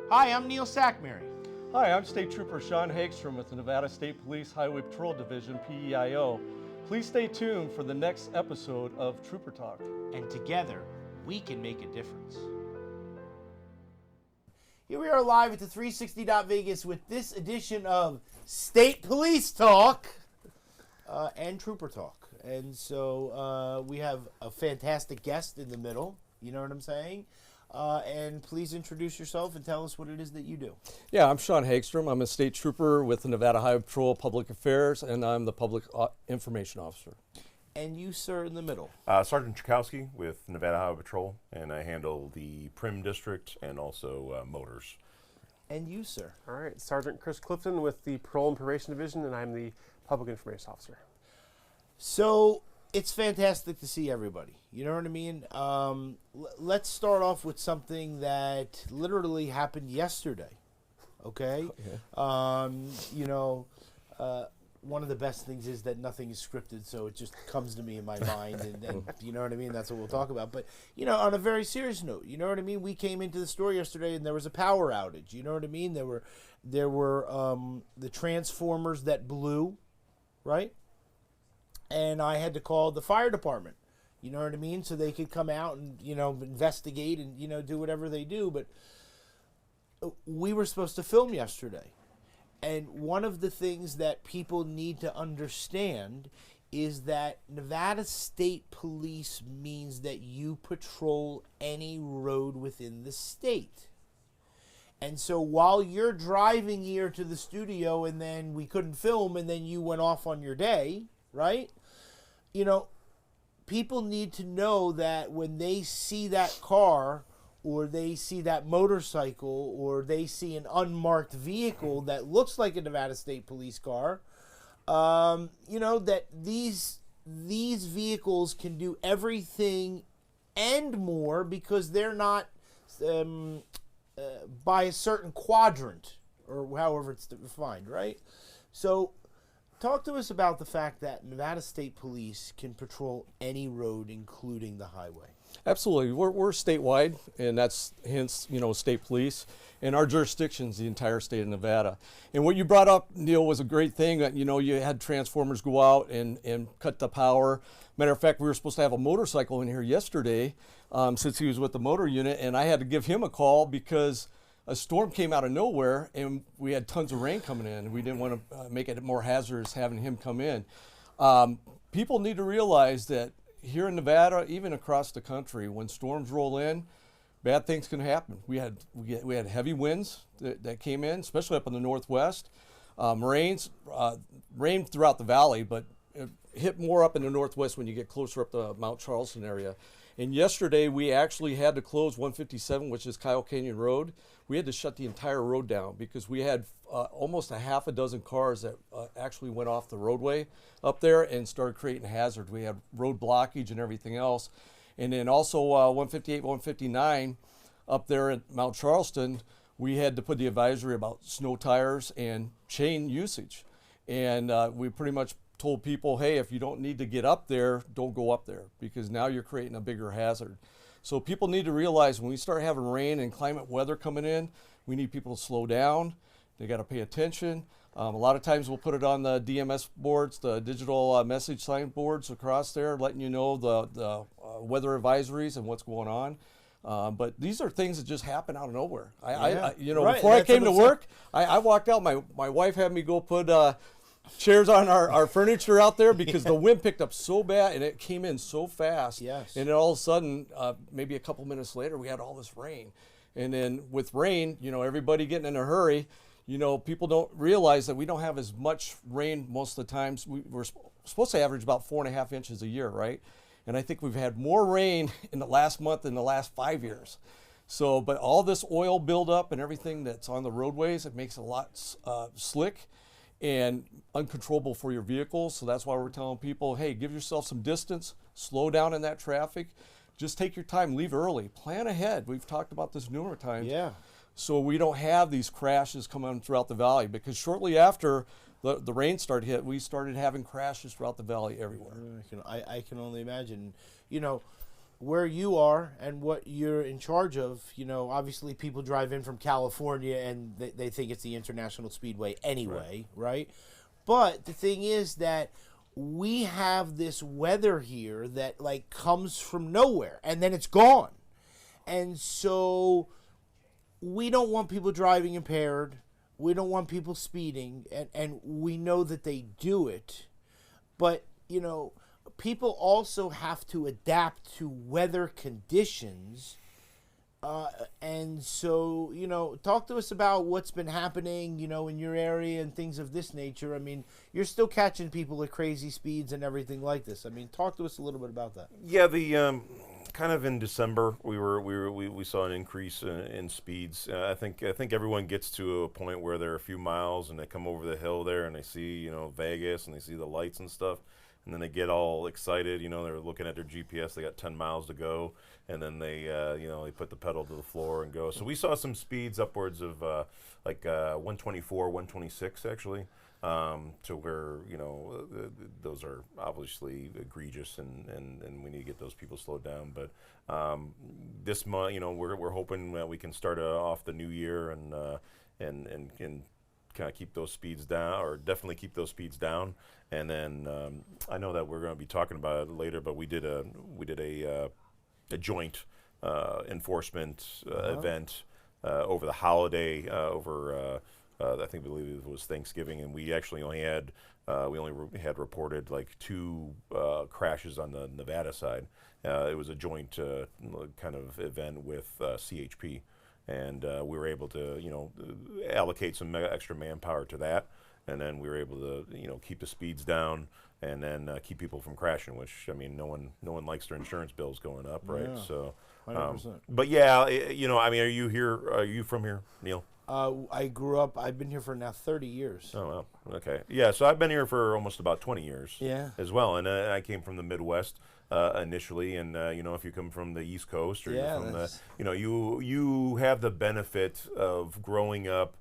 Hi, I'm Neil Sackmary. Hi, I'm State Trooper Sean Hagstrom with the Nevada State Police Highway Patrol Division, PEIO. Please stay tuned for the next episode of Trooper Talk. And together, we can make a difference. Here we are live at the 360 Vegas with this edition of State Police Talk and Trooper Talk. And so we have a fantastic guest in the middle, you know what I'm saying? And please introduce yourself and tell us what it is that you do. Yeah, I'm Sean Hagstrom. I'm a State Trooper with the Nevada Highway Patrol Public Affairs, and I'm the Public Information Officer. And you, sir, in the middle. Sergeant Chakowski with Nevada Highway Patrol, and I handle the Prim District and also motors. And you, sir. All right, Sergeant Chris Clifton with the Parole and Probation Division, and I'm the Public Information Officer. So it's fantastic to see everybody. You know what I mean? Let's start off with something that literally happened yesterday. Okay? One of the best things is that nothing is scripted, so it just comes to me in my mind, and you know what I mean? That's what we'll talk about. But, on a very serious note, you know what I mean? We came into the store yesterday, and there was a power outage. You know what I mean? There were the transformers that blew, right? And I had to call the fire department, you know what I mean? So they could come out and, investigate and, do whatever they do. But we were supposed to film yesterday. And one of the things that people need to understand is that Nevada State Police means that you patrol any road within the state. And so while you're driving here to the studio and then we couldn't film and then you went off on your day, right? People need to know that when they see that car or they see that motorcycle or they see an unmarked vehicle that looks like a Nevada State Police car, that these vehicles can do everything and more because they're not by a certain quadrant or however it's defined, right? So talk to us about the fact that Nevada State Police can patrol any road, including the highway. Absolutely. We're statewide, and that's hence, state police. And our jurisdiction's the entire state of Nevada. And what you brought up, Neil, was a great thing. That, you had transformers go out and cut the power. Matter of fact, we were supposed to have a motorcycle in here yesterday since he was with the motor unit, and I had to give him a call because a storm came out of nowhere, and we had tons of rain coming in. We didn't want to make it more hazardous having him come in. People need to realize that here in Nevada, even across the country, when storms roll in, bad things can happen. We had heavy winds that came in, especially up in the northwest. Rain throughout the valley, but it hit more up in the northwest when you get closer up the Mount Charleston area. And yesterday, we actually had to close 157, which is Kyle Canyon Road. We had to shut the entire road down because we had almost a half a dozen cars that actually went off the roadway up there and started creating hazard. We had road blockage and everything else. And then also 158, 159 up there at Mount Charleston, we had to put the advisory about snow tires and chain usage. And we pretty much told people, hey, if you don't need to get up there, don't go up there because now you're creating a bigger hazard. So people need to realize when we start having rain and climate weather coming in, we need people to slow down. They got to pay attention. A lot of times we'll put it on the DMS boards, the digital message sign boards across there, letting you know the weather advisories and what's going on. But these are things that just happen out of nowhere. Before I came to work, I walked out. My wife had me go put chairs on our furniture out there because the wind picked up so bad and it came in so fast. Yes. And then all of a sudden, maybe a couple minutes later, we had all this rain. And then with rain, everybody getting in a hurry, people don't realize that we don't have as much rain most of the times. We're supposed to average about 4.5 inches a year, right? And I think we've had more rain in the last month than the last 5 years. So, but all this oil buildup and everything that's on the roadways, it makes it a lot slick and uncontrollable for your vehicles. So that's why we're telling people, hey, give yourself some distance, slow down in that traffic, just take your time, leave early, plan ahead. We've talked about this numerous times. Yeah. So we don't have these crashes coming throughout the valley because shortly after the rain started hit, we started having crashes throughout the valley everywhere. I can only imagine. where you are and what you're in charge of, obviously people drive in from California and they think it's the International Speedway anyway, right? But the thing is that we have this weather here that like comes from nowhere and then it's gone. And so we don't want people driving impaired. We don't want people speeding, and we know that they do it. But, people also have to adapt to weather conditions. And so, talk to us about what's been happening, in your area and things of this nature. I mean, you're still catching people at crazy speeds and everything like this. I mean, talk to us a little bit about that. Yeah, the kind of in December we saw an increase in speeds. I think everyone gets to a point where they're a few miles and they come over the hill there and they see Vegas and they see the lights and stuff, and then they get all excited. They're looking at their GPS. They got 10 miles to go, and then they they put the pedal to the floor and go. So we saw some speeds upwards of 124, 126 actually. To where those are obviously egregious, and we need to get those people slowed down. But this month, we're hoping that we can start off the new year and kind of keep those speeds down, or definitely keep those speeds down. And then I know that we're going to be talking about it later, but we did a joint enforcement event over the holiday I believe it was Thanksgiving, and we actually only had reported like 2 crashes on the Nevada side. It was a joint kind of event with CHP, and we were able to allocate some extra manpower to that, and then we were able to keep the speeds down and then keep people from crashing. Which, I mean, no one likes their insurance bills going up, right? Yeah, So, 100%. but yeah, I mean, are you here? Are you from here, Neil? I grew up. I've been here for now 30 years. Oh, well, okay. Yeah, so I've been here for almost about 20 years. Yeah. As well, and I came from the Midwest initially, and if you come from the East Coast or Yeah, you're from you have the benefit of growing up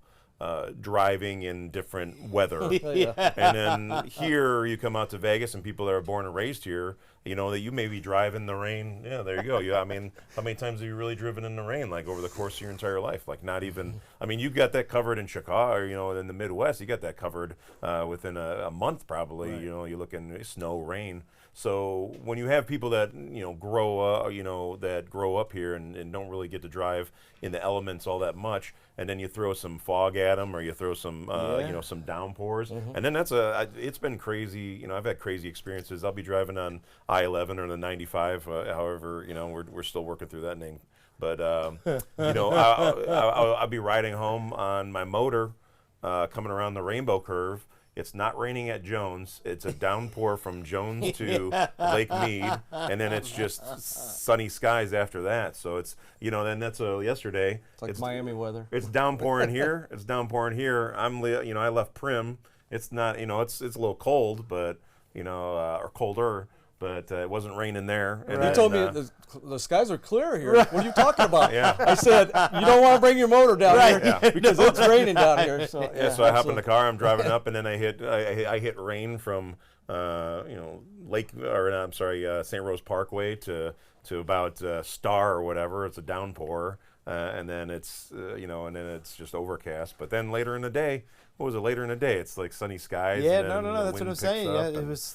driving in different weather. Yeah. And then here you come out to Vegas and people that are born and raised here, that you may be driving the rain. Yeah, there you go. Yeah, I mean, how many times have you really driven in the rain, like over the course of your entire life? Like not even, I mean, you got that covered in Chicago, or, in the Midwest, you got that covered within a month probably. Right. You look in snow, rain. So when you have people that grow up here and don't really get to drive in the elements all that much, and then you throw some fog at them, or you throw some some downpours, and then it's been crazy. I've had crazy experiences. I'll be driving on I-11 or the 95. However, we're still working through that name. But I'll be riding home on my motor, coming around the Rainbow Curve. It's not raining at Jones. It's a downpour from Jones to Lake Mead, and then it's just sunny skies after that. So it's then that's yesterday. It's like Miami weather. It's downpouring here. It's downpouring here. I left Prim. It's not it's a little cold, but or colder. But it wasn't raining there. And You then, told me the skies are clear here. What are you talking about? Yeah. I said, you don't want to bring your motor down Right. here because it's raining down here. So, So I hop in the car. I'm driving up, and then I hit rain from St. Rose Parkway to about Star or whatever. It's a downpour, and then it's it's just overcast. But then later in the day. What was it later in the day? It's like sunny skies. Yeah, and then no. the That's what wind I'm picks saying. up, Yeah, and- it was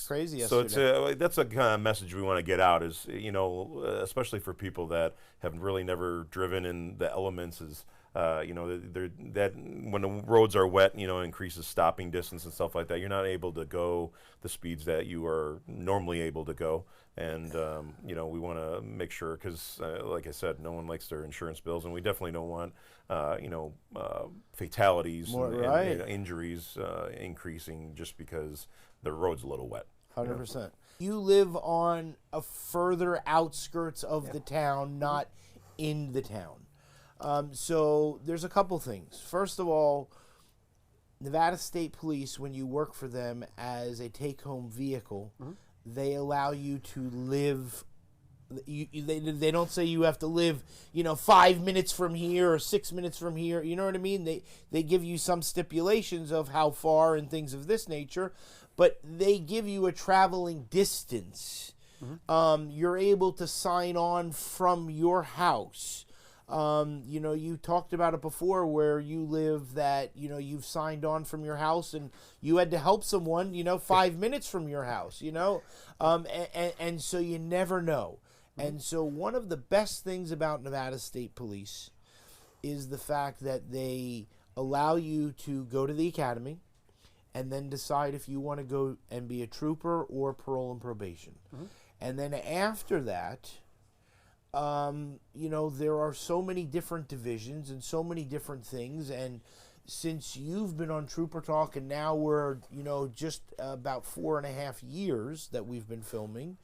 crazy So yesterday. that's a kind of message we want to get out is, especially for people that have really never driven in the elements is, that when the roads are wet, increases stopping distance and stuff like that. You're not able to go the speeds that you are normally able to go. And, we want to make sure, because like I said, no one likes their insurance bills, and we definitely don't want, fatalities and injuries increasing just because the road's a little wet. 100%. You live on a further outskirts of the town, not in the town. So there's a couple things. First of all, Nevada State Police, when you work for them as a take-home vehicle, they allow you to live. They don't say you have to live, 5 minutes from here or 6 minutes from here. You know what I mean? They give you some stipulations of how far and things of this nature, but they give you a traveling distance You're able to sign on from your house. You talked about it before where you live that, you've signed on from your house and you had to help someone, 5 minutes from your house, and so you never know. And so one of the best things about Nevada State Police is the fact that they allow you to go to the academy and then decide if you want to go and be a trooper or parole and probation. And then after that, there are so many different divisions and so many different things. And since you've been on Trooper Talk and now we're, just about 4.5 years that we've been filming,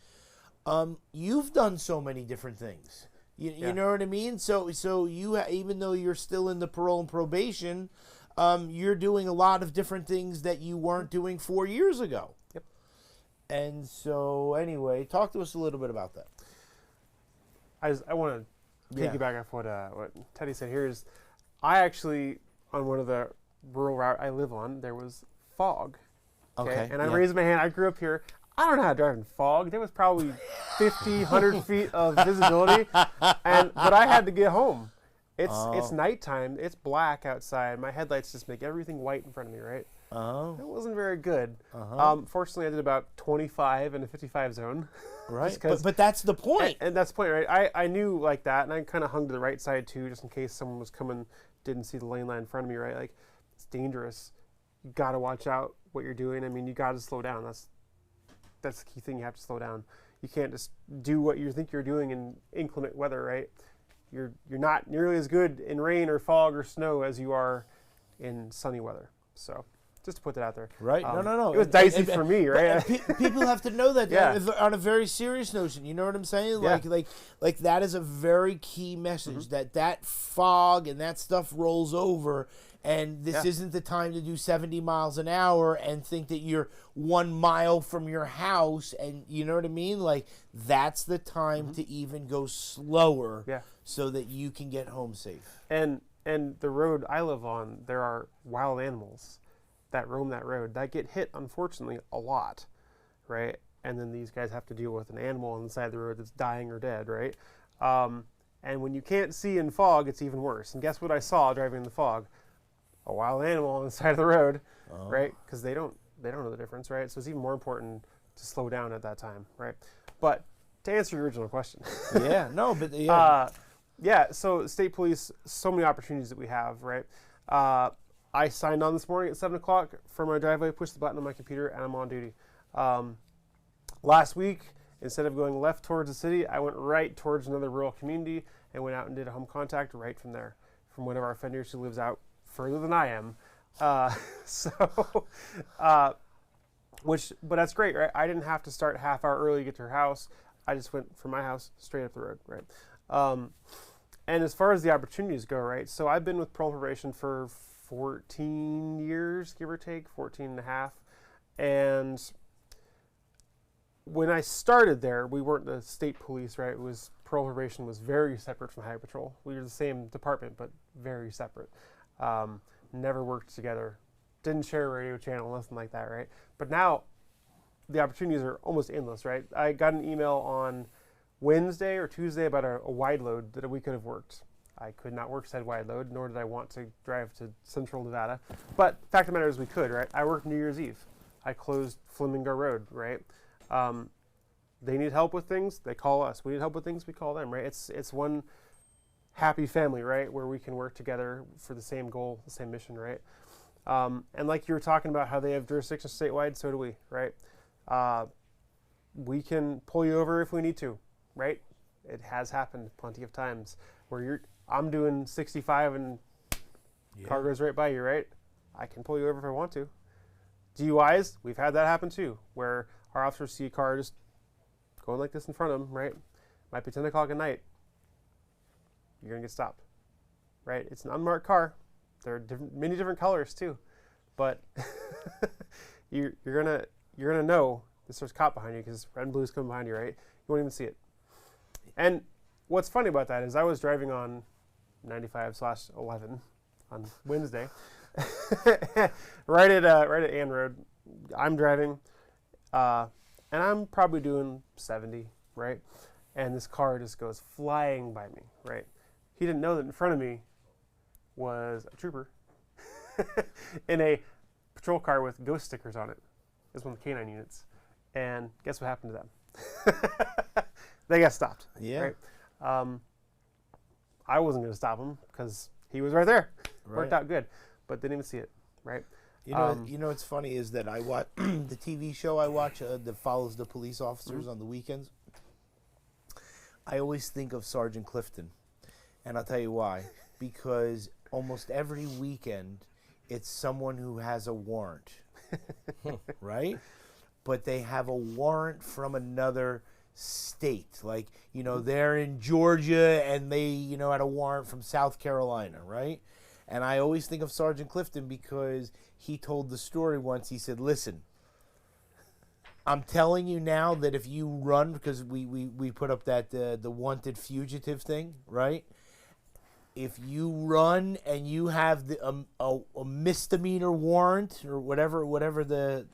you've done so many different things. You know what I mean? So you, even though you're still in the parole and probation, you're doing a lot of different things that you weren't doing 4 years ago. Yep. And so anyway, talk to us a little bit about that. I want to piggyback off what Teddy said here is, I actually, on one of the rural route I live on, there was fog. Okay. And I raised my hand. I grew up here. I don't know how to drive in fog. There was probably 50, 100 feet of visibility, but I had to get home. It's nighttime. It's black outside. My headlights just make everything white in front of me, right? It wasn't very good. Fortunately, I did about 25 in a 55 zone. Right, but that's the point. And that's the point, right? I knew like that, and I kind of hung to the right side too, just in case someone was coming, didn't see the lane line in front of me, right? Like, it's dangerous. You got to watch out what you're doing. I mean, you got to slow down. That's the key thing. You have to slow down. You can't just do what you think you're doing in inclement weather, right? You're not nearly as good in rain or fog or snow as you are in sunny weather. So just to put that out there. Right. No. It was dicey for me, right? People have to know that on a very serious notion. You know what I'm saying? Like that is a very key message, that fog and that stuff rolls over. And this isn't the time to do 70 miles an hour and think that you're 1 mile from your house. And you know what I mean? Like, that's the time to even go slower so that you can get home safe. And the road I live on, there are wild animals that roam that road that get hit, unfortunately, a lot, right? And then these guys have to deal with an animal on the side of the road that's dying or dead, right? And when you can't see in fog, it's even worse. And guess what I saw driving in the fog? A wild animal on the side of the road, right? Because they don't know the difference, right? So it's even more important to slow down at that time, right? But to answer your original question, so state police, so many opportunities that we have, right? I signed on this morning at 7 o'clock for my driveway, pushed the button on my computer, and I'm on duty. Last week, instead of going left towards the city, I went right towards another rural community and went out and did a home contact right from there, from one of our offenders who lives out further than I am. But that's great, right? I didn't have to start half hour early to get to her house. I just went from my house straight up the road, right? And as far as the opportunities go, right? So I've been with parole probation for 14 years, give or take, 14 and a half. And when I started there, we weren't the state police, right? It was parole probation was very separate from highway patrol. We were the same department, but very separate. Never worked together, didn't share a radio channel, nothing like that, right? But now the opportunities are almost endless, right? I got an email on Wednesday or Tuesday about a wide load that we could have worked. I could not work said wide load, nor did I want to drive to central Nevada. But fact of the matter is we could, right? I worked New Year's Eve. I closed Flamingo Road, right? They need help with things, they call us. We need help with things, we call them, right? It's one happy family, right, where we can work together for the same goal, the same mission, right? And like you were talking about how they have jurisdiction statewide, so do we, right? We can pull you over if we need to, right? It has happened plenty of times where I'm doing 65 and car goes right by you, right? I can pull you over if I want to. DUIs, we've had that happen too, where our officers see a car just going like this in front of them, right? Might be 10 o'clock at night. You're gonna get stopped, right? It's an unmarked car. There are many different colors too, but you're gonna know this there's a cop behind you because red and blue is coming behind you, right? You won't even see it. And what's funny about that is I was driving on 95/11 on Wednesday, right at Ann Road. I'm driving. and I'm probably doing 70, right? And this car just goes flying by me, right? He didn't know that in front of me was a trooper in a patrol car with ghost stickers on it. It was one of the canine units. And guess what happened to them? They got stopped. Yeah. Right? I wasn't going to stop him because he was right there. Worked Right. out good, but didn't even see it, right? You know what's funny is that I watch the TV show I watch that follows the police officers on the weekends. I always think of Sergeant Clifton, and I'll tell you why. Because almost every weekend, it's someone who has a warrant, right? But they have a warrant from another state. Like, you know, they're in Georgia and they, you know, had a warrant from South Carolina, right? And I always think of Sergeant Clifton because he told the story once. He said, listen, I'm telling you now that if you run, because we put up that the wanted fugitive thing, right? If you run and you have a misdemeanor warrant or whatever the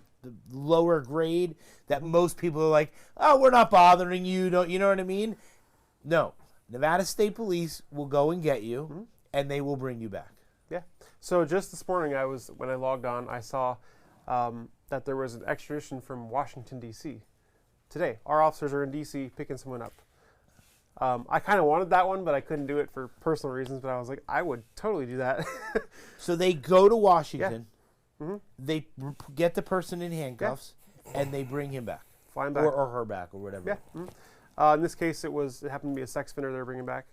lower grade that most people are like, oh, we're not bothering you, don't you know what I mean? No, Nevada State Police will go and get you, and they will bring you back. Yeah. So just this morning, when I logged on, I saw that there was an extradition from Washington, D.C. today. Our officers are in D.C. picking someone up. I kind of wanted that one, but I couldn't do it for personal reasons. But I was like, I would totally do that. So they go to Washington, they get the person in handcuffs, and they bring him back. Fly him back. Or her back, or whatever. Yeah. In this case, it happened to be a sex offender they were bringing back.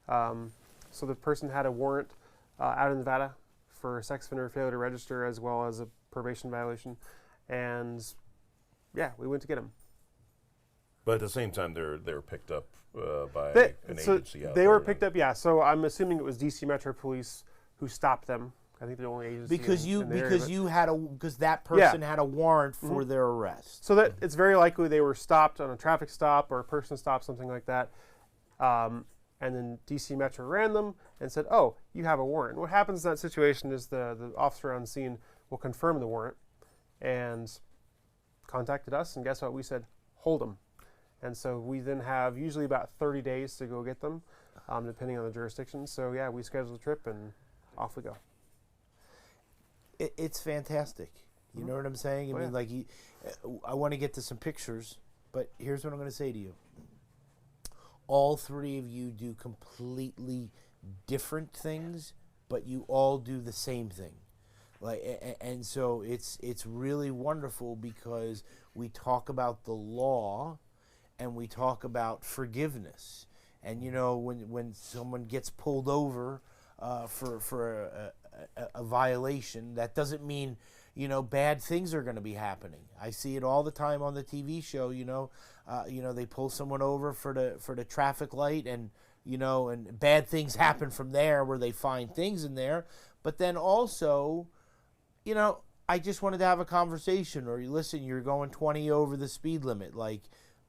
So the person had a warrant out in Nevada for a sex offender failure to register as well as a probation violation. And yeah, we went to get him. But at the same time, they're picked up by an So agency out they there, were right? picked up, yeah. So I'm assuming it was DC Metro Police who stopped them. I think they're the only agency Because in the area, but- because that person had a warrant for their arrest. So that it's very likely they were stopped on a traffic stop or a person stop, something like that. And then DC Metro ran them and said, oh, you have a warrant. What happens in that situation is the officer on scene will confirm the warrant and contacted us. And guess what? We said, hold them. And so we then have usually about 30 days to go get them, depending on the jurisdiction. So yeah, we scheduled a trip and off we go. It's fantastic. You know what I'm saying? I mean, like, I want to get to some pictures, but here's what I'm going to say to you. All three of you do completely different things, but you all do the same thing. Like, and so it's really wonderful because we talk about the law and we talk about forgiveness. And, you know, when someone gets pulled over for a violation, that doesn't mean, you know, bad things are going to be happening. I see it all the time on the TV show. You know, they pull someone over for the traffic light, and you know, and bad things happen from there where they find things in there. But then also, you know, I just wanted to have a conversation, or listen, you're going 20 over the speed limit, like.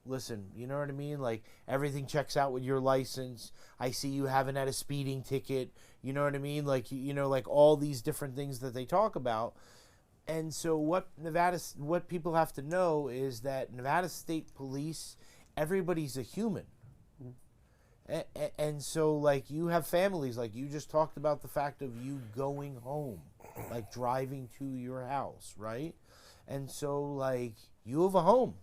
Listen, you know what I mean? Like, everything checks out with your license. I see you haven't had a speeding ticket. You know what I mean? Like, you know, like all these different things that they talk about. And so what people have to know is that Nevada State Police, everybody's a human. And so, like, you have families, like you just talked about the fact of you going home, like driving to your house, right? And so, like, you have a home.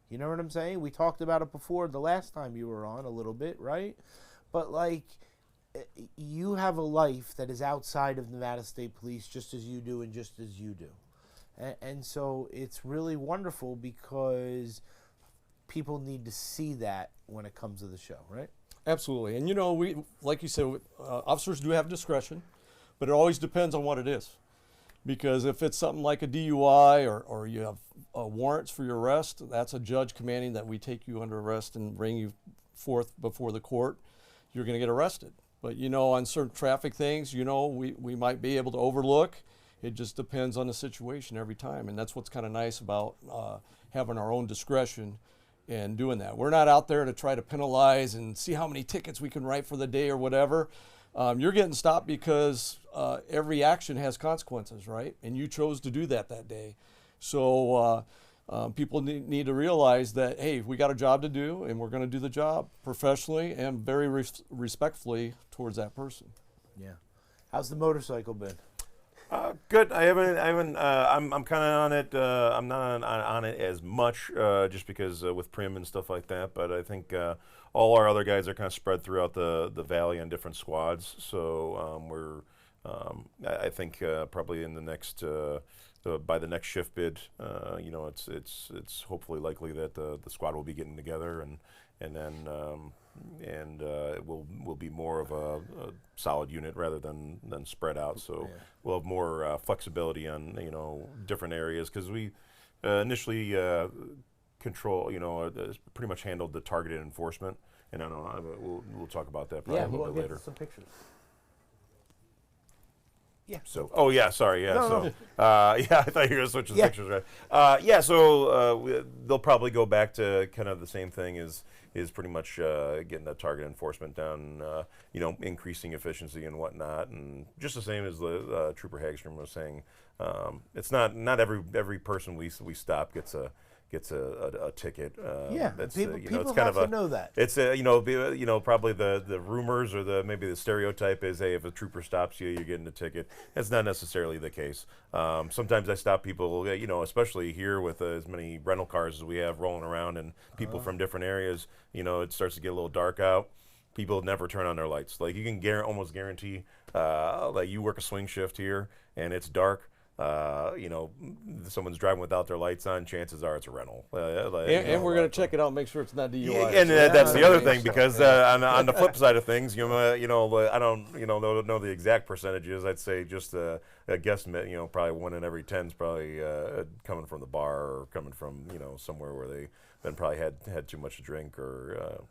You know what I'm saying? We talked about it before the last time you were on a little bit, right? But, like, you have a life that is outside of Nevada State Police just as you do and just as you do. And so it's really wonderful because people need to see that when it comes to the show, right? Absolutely. And, you know, we, like you said, officers do have discretion, but it always depends on what it is. Because if it's something like a DUI or you have warrants for your arrest, that's a judge commanding that we take you under arrest and bring you forth before the court, you're going to get arrested. But, you know, on certain traffic things, you know, we might be able to overlook. It just depends on the situation every time. And that's what's kind of nice about having our own discretion and doing that. We're not out there to try to penalize and see how many tickets we can write for the day or whatever. You're getting stopped because every action has consequences, right? And you chose to do that day. So people need to realize that, hey, we got a job to do, and we're going to do the job professionally and very respectfully towards that person. Yeah. How's the motorcycle been? Good. I'm kind of on it. I'm not on it as much, just because with Prim and stuff like that. But I think all our other guys are kind of spread throughout the valley on different squads. So I think probably in the next by the next shift bid, it's hopefully likely that the squad will be getting together and then it will be more of a solid unit rather than spread out. So we'll have more flexibility on different areas, because we initially control pretty much handled the targeted enforcement, and I don't know, we'll talk about that probably a little bit later. Some pictures. Yeah. So, oh yeah, sorry, yeah. No, yeah, I thought you were gonna switch the pictures, right? So they'll probably go back to kind of the same thing is pretty much getting that target enforcement down, increasing efficiency and whatnot, and just the same as the Trooper Hagstrom was saying. It's not every person we stop gets a ticket. That's, people it's kind have of to know that. It's probably the rumors or maybe the stereotype is, hey, if a trooper stops you, you're getting a ticket. That's not necessarily the case. Sometimes I stop people, especially here with as many rental cars as we have rolling around and people from different areas. It starts to get a little dark out. People never turn on their lights. Like, you can almost guarantee, like, you work a swing shift here and it's dark. Someone's driving without their lights on, chances are it's a rental. And we're going to check it out, make sure it's not DUI. Yeah, and that's the other thing, because on the flip side of things, I don't know the exact percentages. I'd say just a guesstimate. Probably 1 in every 10 is probably coming from the bar or coming from somewhere where they then probably had too much to drink or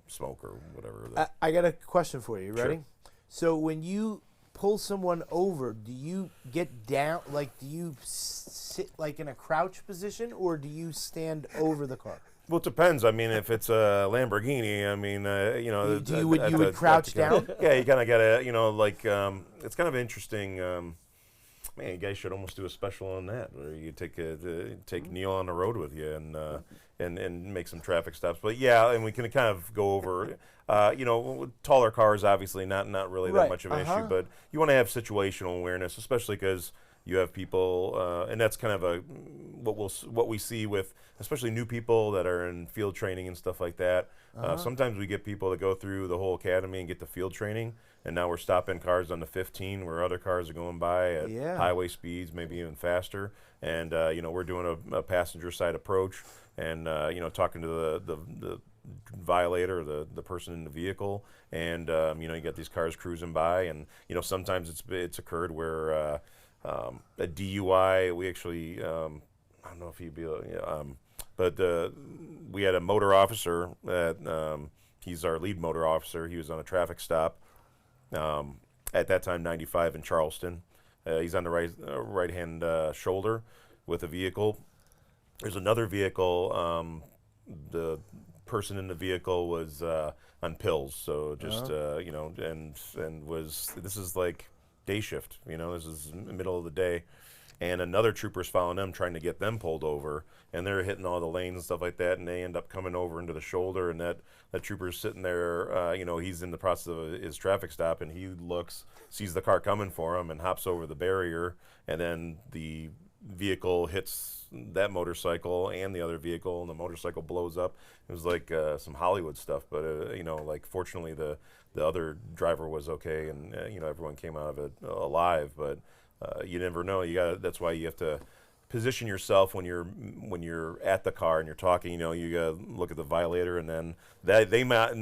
smoke or whatever. I got a question for you. Ready? Sure. So when you pull someone over, do you get down, like, do you sit like in a crouch position, or do you stand over the car? Well, it depends. I mean, if it's a Lamborghini, I mean, you would crouch down? Yeah, you kind of got to, it's kind of interesting. Man, you guys should almost do a special on that, where you take Neil on the road with you and make some traffic stops. But yeah, and we can kind of go over, taller cars, obviously not really that much of an issue, but you want to have situational awareness, especially because you have people, and that's kind of what we see with especially new people that are in field training and stuff like that. Sometimes we get people that go through the whole academy and get the field training, and now we're stopping cars on the 15 where other cars are going by at highway speeds, maybe even faster. And we're doing a passenger side approach, and talking to the violator, or the person in the vehicle, and you got these cars cruising by, and sometimes it's occurred where a DUI. We actually I don't know if he'd be but we had a motor officer that he's our lead motor officer. He was on a traffic stop at that time, 95 in Charleston. He's on the right hand shoulder with a vehicle. There's another vehicle. The person in the vehicle was on pills, so just this is like day shift. This is middle of the day, and another trooper's following them, trying to get them pulled over, and they're hitting all the lanes and stuff like that, and they end up coming over into the shoulder, and that trooper's sitting there. He's in the process of his traffic stop, and he sees the car coming for him, and hops over the barrier, and then the vehicle hits that motorcycle and the other vehicle, and the motorcycle blows up. It was like some Hollywood stuff, but fortunately the other driver was okay, and everyone came out of it alive. But you never know. That's why you have to position yourself when you're at the car and you're talking. You gotta look at the violator, and then they might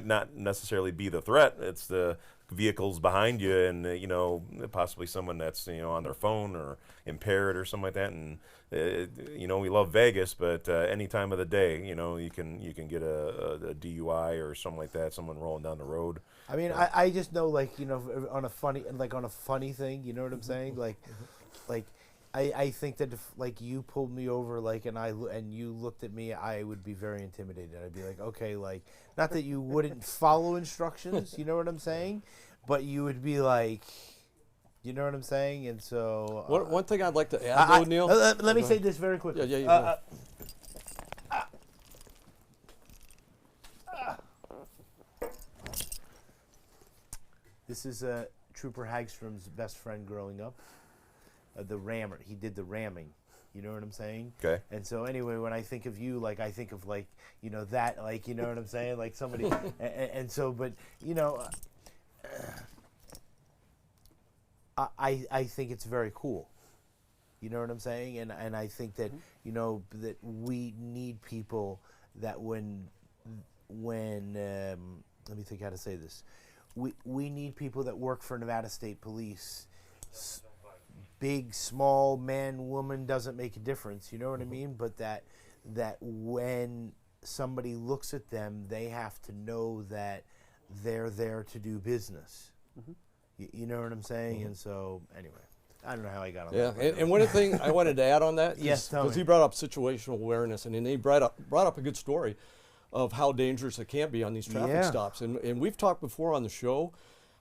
not necessarily be the threat. It's the vehicles behind you, and possibly someone that's on their phone or impaired or something like that. And we love Vegas, but any time of the day, you can get a DUI or something like that. Someone rolling down the road. I mean, I just know, like, on a funny thing, you know what I'm saying? Like I think that if, like, you pulled me over, like, and you looked at me, I would be very intimidated. I'd be like, okay, like, not that you wouldn't follow instructions, you know what I'm saying? But you would be like, You know what I'm saying? And so One thing I'd like to add, though, Neil. let me go say ahead. this very quickly. Yeah, yeah, This is Trooper Hagstrom's best friend growing up, the rammer. He did the ramming. You know what I'm saying? Okay. And so anyway, when I think of you, like I think of like that, like you know what I'm saying, like somebody, and so but I think it's very cool. You know what I'm saying? And I think that that we need people that when let me think how to say this. We need people that work for Nevada State Police. Big, small, man, woman doesn't make a difference. You know what I mean? But that when somebody looks at them, they have to know that they're there to do business. You know what I'm saying? And so, anyway, I don't know how I got on Yeah, that. and one thing I wanted to add on that, Yes, tell because me. he brought up situational awareness, and he brought up a good story of how dangerous it can be on these traffic Yeah. stops. And we've talked before on the show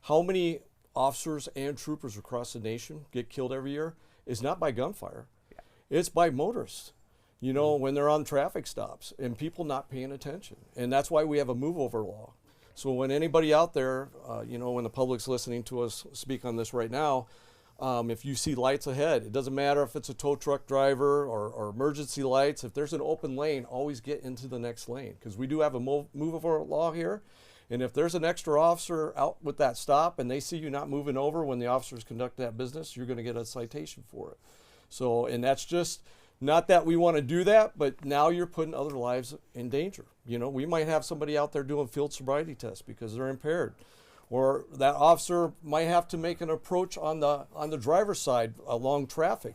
how many officers and troopers across the nation get killed every year is not by gunfire. It's by motorists, when they're on traffic stops and people not paying attention. And that's why we have a move over law. So when anybody out there, when the public's listening to us speak on this right now, if you see lights ahead, it doesn't matter if it's a tow truck driver or emergency lights. If there's an open lane, always get into the next lane, because we do have a move over law here. And if there's an extra officer out with that stop and they see you not moving over when the officers conduct that business, you're going to get a citation for it. So, and that's just not that we want to do that, but now you're putting other lives in danger. We might have somebody out there doing field sobriety tests because they're impaired. Or that officer might have to make an approach on the driver's side along traffic.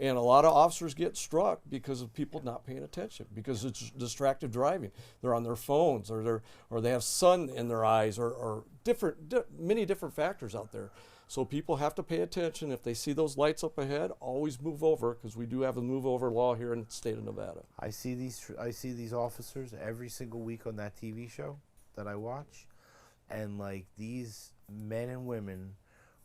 And a lot of officers get struck because of people not paying attention, because it's distracted driving. They're on their phones, or they have sun in their eyes, or many different factors out there. So people have to pay attention. If they see those lights up ahead, always move over, because we do have a move over law here in the state of Nevada. I see these officers every single week on that TV show that I watch, and like these men and women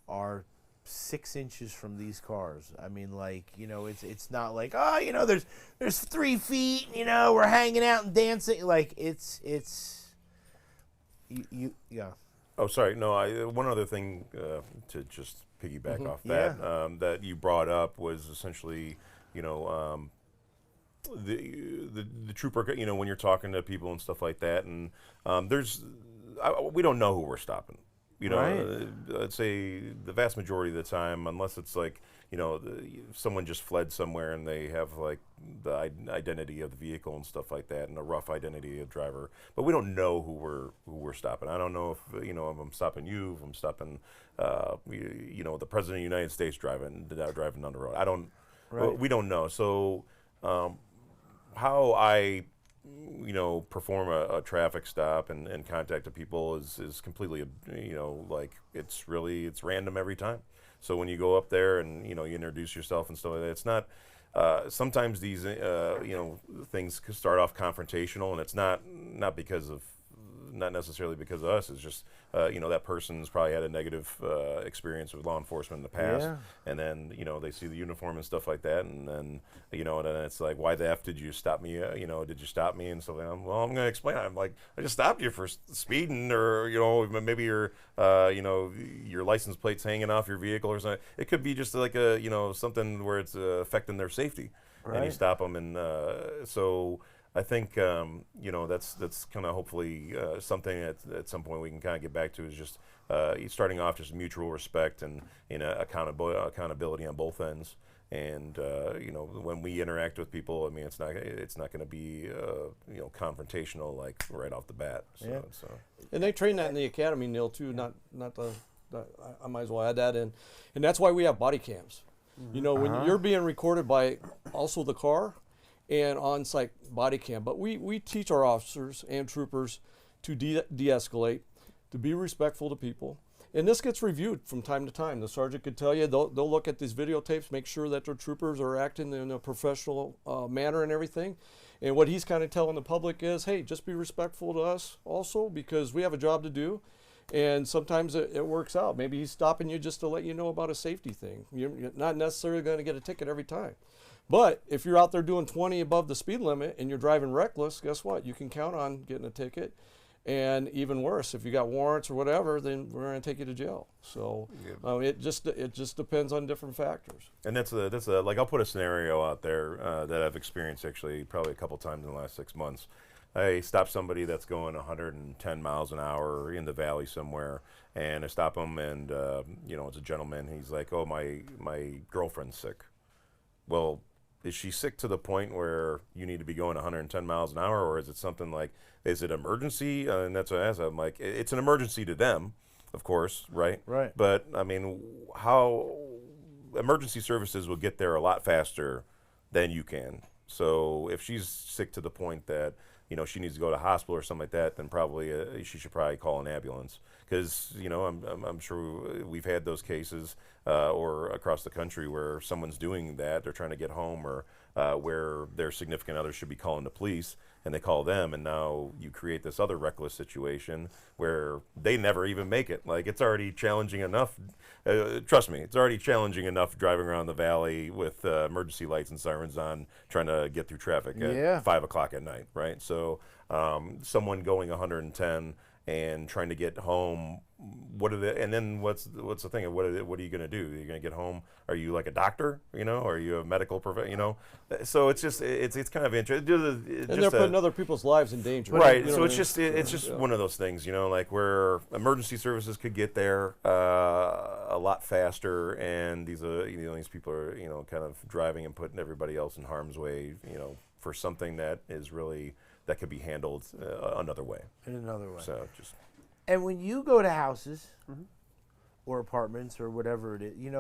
are 6 inches from these cars. I mean, like, it's not like, there's 3 feet, we're hanging out and dancing. Like yeah. Oh, sorry. No, one other thing to just piggyback off that that you brought up was essentially, the trooper. When you're talking to people and stuff like that, and we don't know who we're stopping. Right. I'd say the vast majority of the time, unless it's like, someone just fled somewhere and they have like the identity of the vehicle and stuff like that, and a rough identity of driver, but we don't know who we're stopping. I don't know if if I'm stopping you, if I'm stopping, the president of the United States driving down the road. I don't. Right. We don't know. So, how I perform a traffic stop and contact the people is completely, it's random every time. So when you go up there and, you introduce yourself and stuff like that, it's not, sometimes these, things start off confrontational, and it's not necessarily because of us. It's just, that person's probably had a negative experience with law enforcement in the past. Yeah. And then, they see the uniform and stuff like that. And then, and then it's like, why the F did you stop me? Did you stop me? And so I'm going to explain. I'm like, I just stopped you for speeding, or, maybe your license plate's hanging off your vehicle or something. It could be just like something where it's affecting their safety. And you Right. stop them. And so I think, that's kind of hopefully something at some point we can kind of get back to, is just starting off just mutual respect and accountability on both ends. And when we interact with people, I mean, it's not going to be confrontational like right off the bat. So, Yeah. And they train that in the academy, Neil, too. I might as well add that in. And that's why we have body cams. When you're being recorded by also the car and on-site body cam. But we teach our officers and troopers to de-escalate, to be respectful to people. And this gets reviewed from time to time. The sergeant could tell you, they'll look at these videotapes, make sure that their troopers are acting in a professional manner and everything. And what he's kind of telling the public is, hey, just be respectful to us also, because we have a job to do. And sometimes it works out. Maybe he's stopping you just to let you know about a safety thing. You're not necessarily going to get a ticket every time. But if you're out there doing 20 above the speed limit and you're driving reckless, guess what? You can count on getting a ticket. And even worse, if you got warrants or whatever, then we're going to take you to jail. So it just depends on different factors. And that's a like, I'll put a scenario out there that I've experienced actually probably a couple times in the last 6 months. I stop somebody that's going 110 miles an hour in the valley somewhere, and I stop him, and it's a gentleman. He's like, "Oh, my girlfriend's sick." Well, is she sick to the point where you need to be going 110 miles an hour, or is it something like, is it emergency? And that's what I asked. I'm like, it's an emergency to them, of course, right? Right. But I mean, how emergency services will get there a lot faster than you can. So if she's sick to the point that she needs to go to hospital or something like that, then probably she should probably call an ambulance, because I'm sure we've had those cases or across the country where someone's doing that, they're trying to get home, or where their significant other should be calling the police, and they call them, and now you create this other reckless situation where they never even make it. Like, it's already challenging enough. Trust me, it's already challenging enough driving around the valley with emergency lights and sirens on, trying to get through traffic at 5 o'clock at night, right? So someone going 110 and trying to get home, and then what's the thing? What are you going to do? Are you going to get home? Are you like a doctor? Are you a medical professional? So it's just it's kind of interesting. And they're putting other people's lives in danger. Right. So it's just one of those things, like where emergency services could get there a lot faster, and these people are kind of driving and putting everybody else in harm's way, for something that is really, that could be handled another way. In another way. So just. And when you go to houses or apartments or whatever it is, you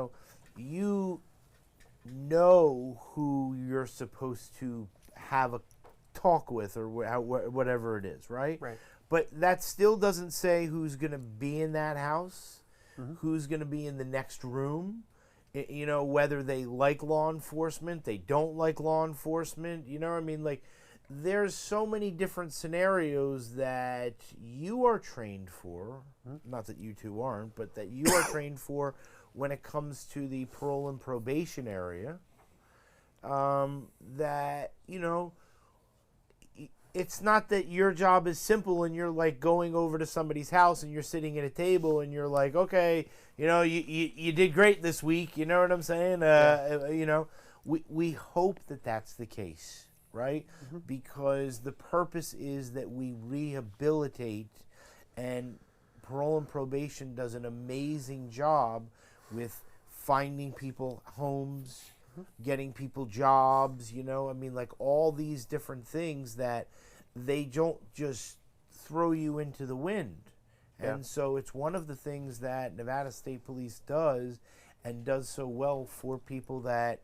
know who you're supposed to have a talk with, or whatever it is, right? Right. But that still doesn't say who's going to be in that house, who's going to be in the next room, whether they like law enforcement, they don't like law enforcement, like, there's so many different scenarios that you are trained for, not that you two aren't, but that you are trained for when it comes to the parole and probation area, that, it's not that your job is simple and you're like going over to somebody's house and you're sitting at a table and you're like, okay, you did great this week, you know what I'm saying? We hope that that's the case. Right? Because the purpose is that we rehabilitate, and parole and probation does an amazing job with finding people homes, getting people jobs, like all these different things that they don't just throw you into the wind. Yeah. And so it's one of the things that Nevada State Police does, and does so well for people that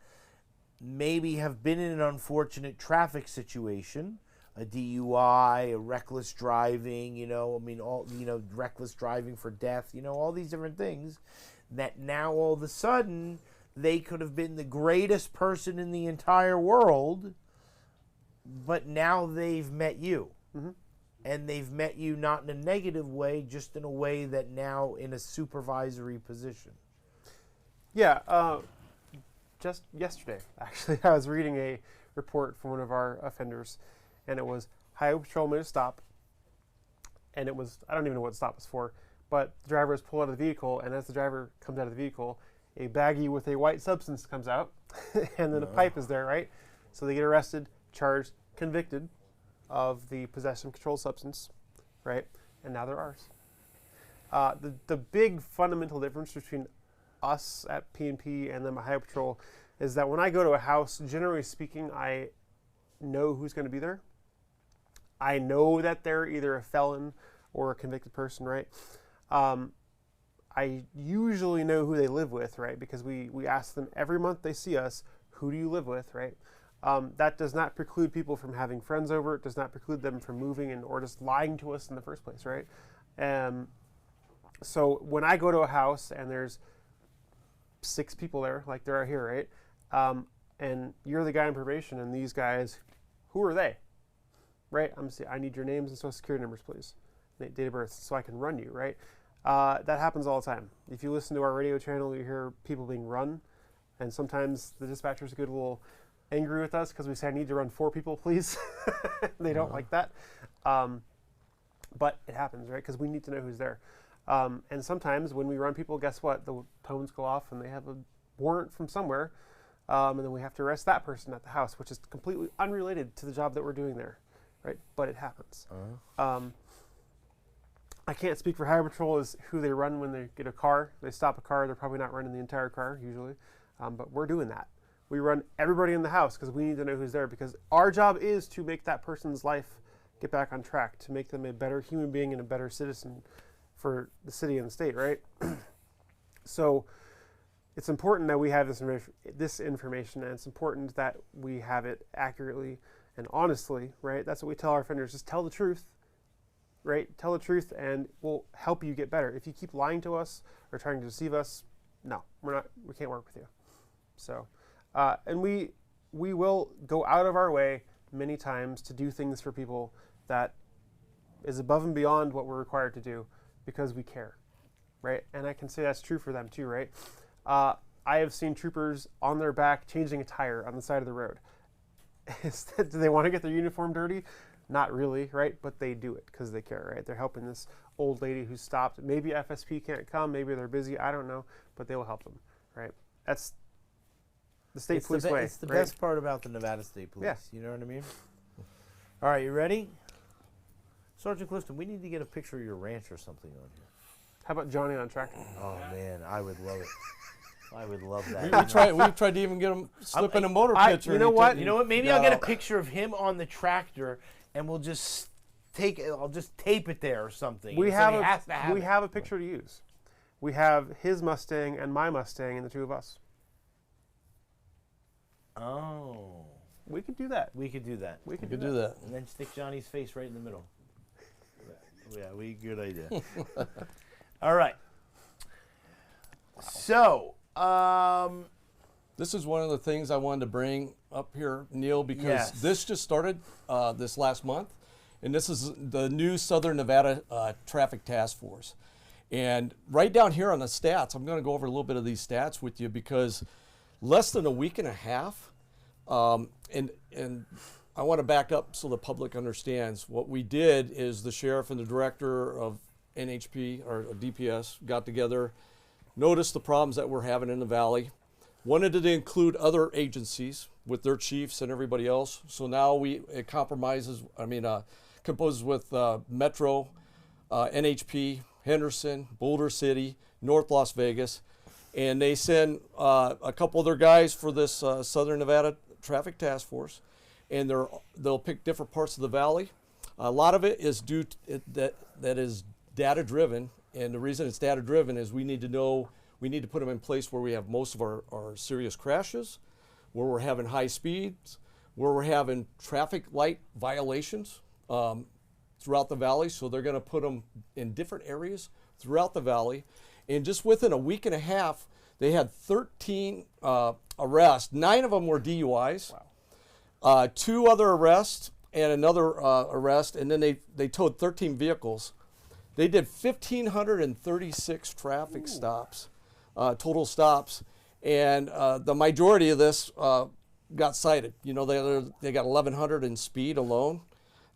maybe have been in an unfortunate traffic situation, a DUI, a reckless driving, reckless driving for death, all these different things, that now all of a sudden they could have been the greatest person in the entire world, but now they've met you. And they've met you not in a negative way, just in a way that now in a supervisory position. Yeah, just yesterday, actually, I was reading a report from one of our offenders, and it was Highway Patrol made a stop, and it was, I don't even know what the stop was for, but the driver was pulled out of the vehicle, and as the driver comes out of the vehicle, a baggie with a white substance comes out, and then a pipe is there, right? So they get arrested, charged, convicted of the possession of controlled substance, right? And now they're ours. The big fundamental difference between us at P&P and then Highway Patrol is that when I go to a house, generally speaking, I know who's going to be there. I know that they're either a felon or a convicted person, right? I usually know who they live with, right? Because we ask them every month they see us, who do you live with, right? That does not preclude people from having friends over. It does not preclude them from moving or just lying to us in the first place, right? So when I go to a house and there's 6 people there, like there are here, right? And you're the guy on probation, and these guys, who are they? Right? I need your names and social security numbers, please. Date of birth, so I can run you, right? That happens all the time. If you listen to our radio channel, you hear people being run, and sometimes the dispatchers get a little angry with us because we say, I need to run 4 people, please. They don't like that. But it happens, right? Because we need to know who's there. And sometimes when we run people, guess what? The tones go off and they have a warrant from somewhere. And then we have to arrest that person at the house, which is completely unrelated to the job that we're doing there, right? But it happens. I can't speak for Highway Patrol as who they run when they get a car. They stop a car, they're probably not running the entire car usually. But we're doing that. We run everybody in the house because we need to know who's there, because our job is to make that person's life get back on track, to make them a better human being and a better citizen for the city and the state, right? So it's important that we have this information, and it's important that we have it accurately and honestly, right? That's what we tell our offenders, just tell the truth, right? Tell the truth and we'll help you get better. If you keep lying to us or trying to deceive us, no, we can't work with you. So, and we will go out of our way many times to do things for people that is above and beyond what we're required to do because we care, right? And I can say that's true for them too, right? I have seen troopers on their back changing a tire on the side of the road. Do they want to get their uniform dirty? Not really, right? But they do it because they care, right? They're helping this old lady who stopped. Maybe FSP can't come, maybe they're busy, I don't know, but they will help them, right? That's the state police way. It's the right? best part about the Nevada State Police. Yeah. You know what I mean? All right, you ready? Sergeant Clifton, we need to get a picture of your ranch or something on here. How about Johnny on track? Oh, man, I would love it. I would love that. We tried to even get him slip in a motor picture. You know what? You know what? Maybe I'll get a picture of him on the tractor, and we'll just I'll just tape it there or something. We So have he has to have it. a picture to use. We have his Mustang and my Mustang and the two of us. Oh, We could do that. we could do that. We could You do could do that. And then stick Johnny's face right in the middle. Yeah, good idea. All right. So, This is one of the things I wanted to bring up here, Neil, because Yes. this just started this last month, and this is the new Southern Nevada Traffic Task Force. And right down here on the stats, I'm going to go over a little bit of these stats with you because less than a week and a half, and I want to back up so the public understands. What we did is the sheriff and the director of NHP or DPS got together, noticed the problems that we're having in the valley, wanted to include other agencies with their chiefs and everybody else. So now it composes with Metro, NHP, Henderson, Boulder City, North Las Vegas, and they send a couple of their guys for this Southern Nevada Traffic Task Force, and they'll pick different parts of the valley. A lot of it is that is data driven, and the reason it's data driven is we need to put them in place where we have most of our serious crashes, where we're having high speeds, where we're having traffic light violations throughout the valley. So they're going to put them in different areas throughout the valley. And just within a week and a half, they had 13 arrests. 9 of them were DUIs. Wow. 2 other arrests and another arrest, and then they towed 13 vehicles. They did 1,536 traffic stops, total stops, and the majority of this got cited. You know, they got 1,100 in speed alone.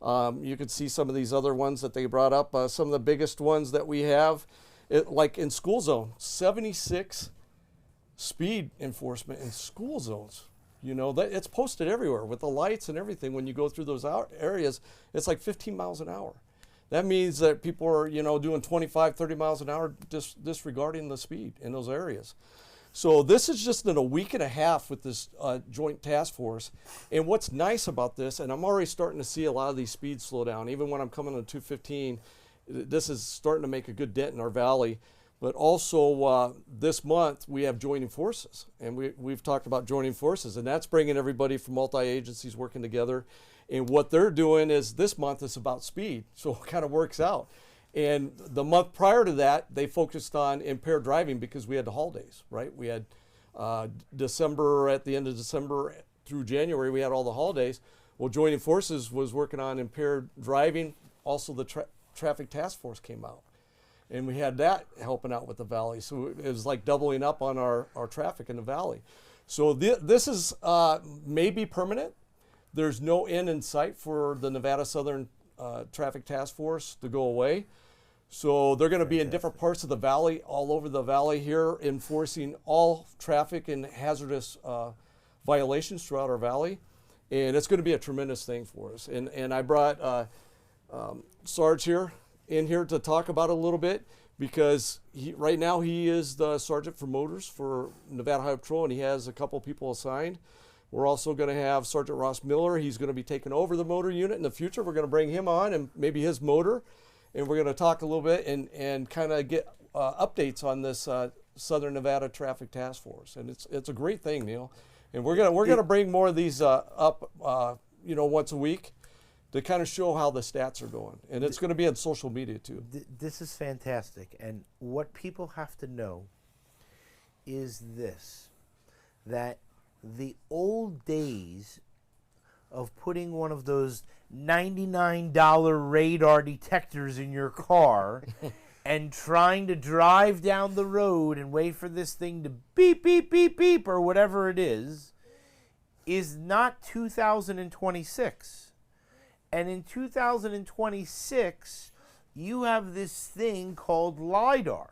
You could see some of these other ones that they brought up. Some of the biggest ones that we have, like in school zone, 76 speed enforcement in school zones. You know, it's posted everywhere with the lights and everything. When you go through those areas, it's like 15 miles an hour. That means that people are, doing 25, 30 miles an hour disregarding the speed in those areas. So this is just in a week and a half with this joint task force. And what's nice about this, and I'm already starting to see a lot of these speeds slow down. Even when I'm coming on 215, this is starting to make a good dent in our valley. But also this month we have joining forces, and we've talked about joining forces, and that's bringing everybody from multi-agencies working together. And what they're doing is this month is about speed, so it kind of works out. And the month prior to that, they focused on impaired driving because we had the holidays, right? We had December, at the end of December through January, we had all the holidays. Well, Joining Forces was working on impaired driving. Also, the traffic task force came out. and we had that helping out with the valley. So it was like doubling up on our traffic in the valley. So this is maybe permanent. There's no end in sight for the Nevada Southern Traffic Task Force to go away. So they're going to be in different parts of the valley, all over the valley here, enforcing all traffic and hazardous violations throughout our valley. And it's going to be a tremendous thing for us. And I brought Sarge here in here to talk about it a little bit, because right now he is the sergeant for motors for Nevada Highway Patrol, and he has a couple people assigned. We're also going to have Sergeant Ross Miller. He's going to be taking over the motor unit in the future. We're going to bring him on and maybe his motor, and we're going to talk a little bit and kind of get updates on this Southern Nevada Traffic Task Force. And it's a great thing, Neil. And we're gonna bring more of these up, once a week, to kind of show how the stats are going. And it's going to be on social media too. This is fantastic. And what people have to know is this, that the old days of putting one of those $99 radar detectors in your car and trying to drive down the road and wait for this thing to beep, beep, beep, beep, or whatever it is not 2026. And in 2026, you have this thing called LiDAR.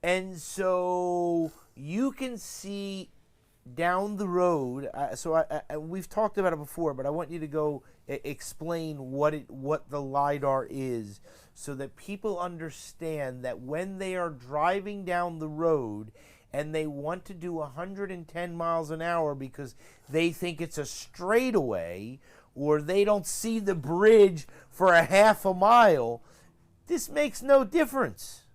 And so you can see down the road. We've talked about it before, but I want you to go explain what the LiDAR is, so that people understand that when they are driving down the road and they want to do 110 miles an hour because they think it's a straightaway, or they don't see the bridge for a half a mile, this makes no difference.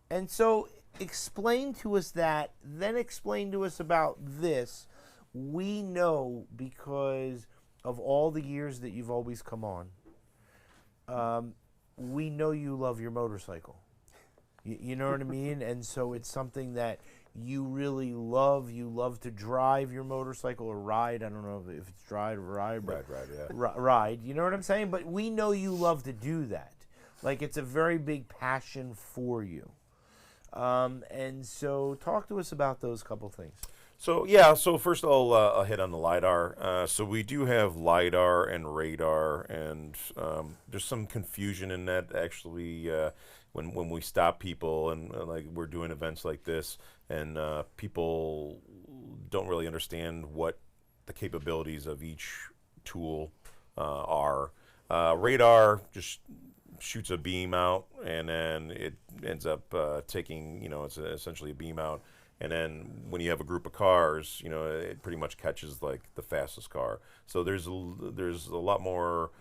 And so explain to us that, then explain to us about this. We know, because of all the years that you've always come on, we know you love your motorcycle. You know what I mean? And so it's something that you really love. You love to drive your motorcycle or ride. I don't know if it's drive or ride. But ride. You know what I'm saying? But we know you love to do that. Like, it's a very big passion for you. And so talk to us about those couple things. So first I'll hit on the LiDAR. So we do have LiDAR and radar, and there's some confusion in that, actually, when we stop people and like we're doing events like this, and people don't really understand what the capabilities of each tool are. Radar just shoots a beam out, and then it ends up taking, it's essentially a beam out. And then when you have a group of cars, it pretty much catches like the fastest car. So there's a lot more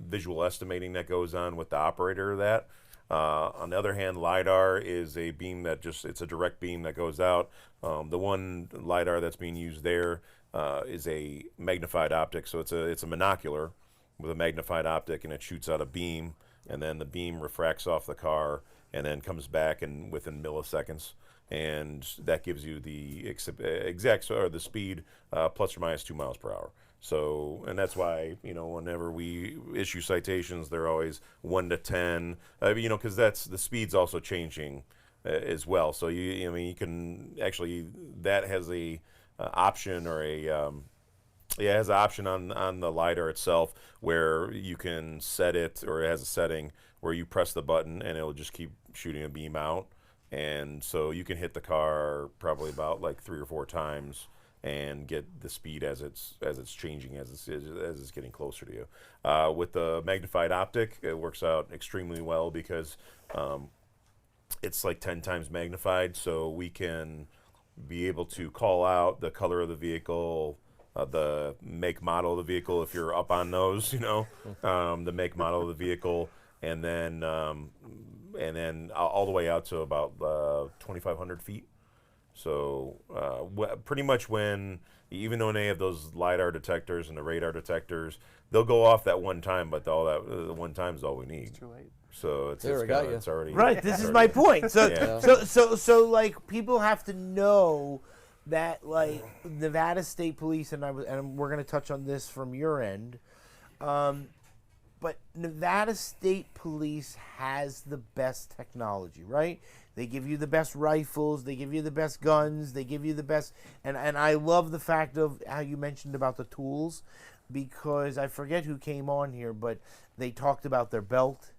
visual estimating that goes on with the operator of that. On the other hand, LiDAR is a beam that it's a direct beam that goes out. The one LiDAR that's being used there is a magnified optic. So it's a monocular with a magnified optic, and it shoots out a beam, and then the beam refracts off the car and then comes back within milliseconds. And that gives you the exact, or the speed plus or minus 2 miles per hour. So, and that's why, whenever we issue citations, they're always 1 to 10, because the speed's also changing as well. So you can actually, that has a option, or it has an option on the LiDAR itself, where you can set it, or it has a setting where you press the button and it'll just keep shooting a beam out. And so you can hit the car probably about like 3 or 4 times and get the speed as it's changing, as it's getting closer to you. With the magnified optic, it works out extremely well, because it's like 10 times magnified, so we can be able to call out the color of the vehicle, the make, model of the vehicle, if you're up on those, the make, model of the vehicle, and then all the way out to about 2,500 feet. So pretty much even though they have those LiDAR detectors and the radar detectors, they'll go off that one time, but the one time is all we need. It's too late. So it's already right. This is my point. So like, people have to know that, like, Nevada State Police, and we're going to touch on this from your end. but Nevada State Police has the best technology, right? They give you the best rifles, they give you the best guns, they give you the best, and I love the fact of how you mentioned about the tools, because I forget who came on here, but they talked about their belt,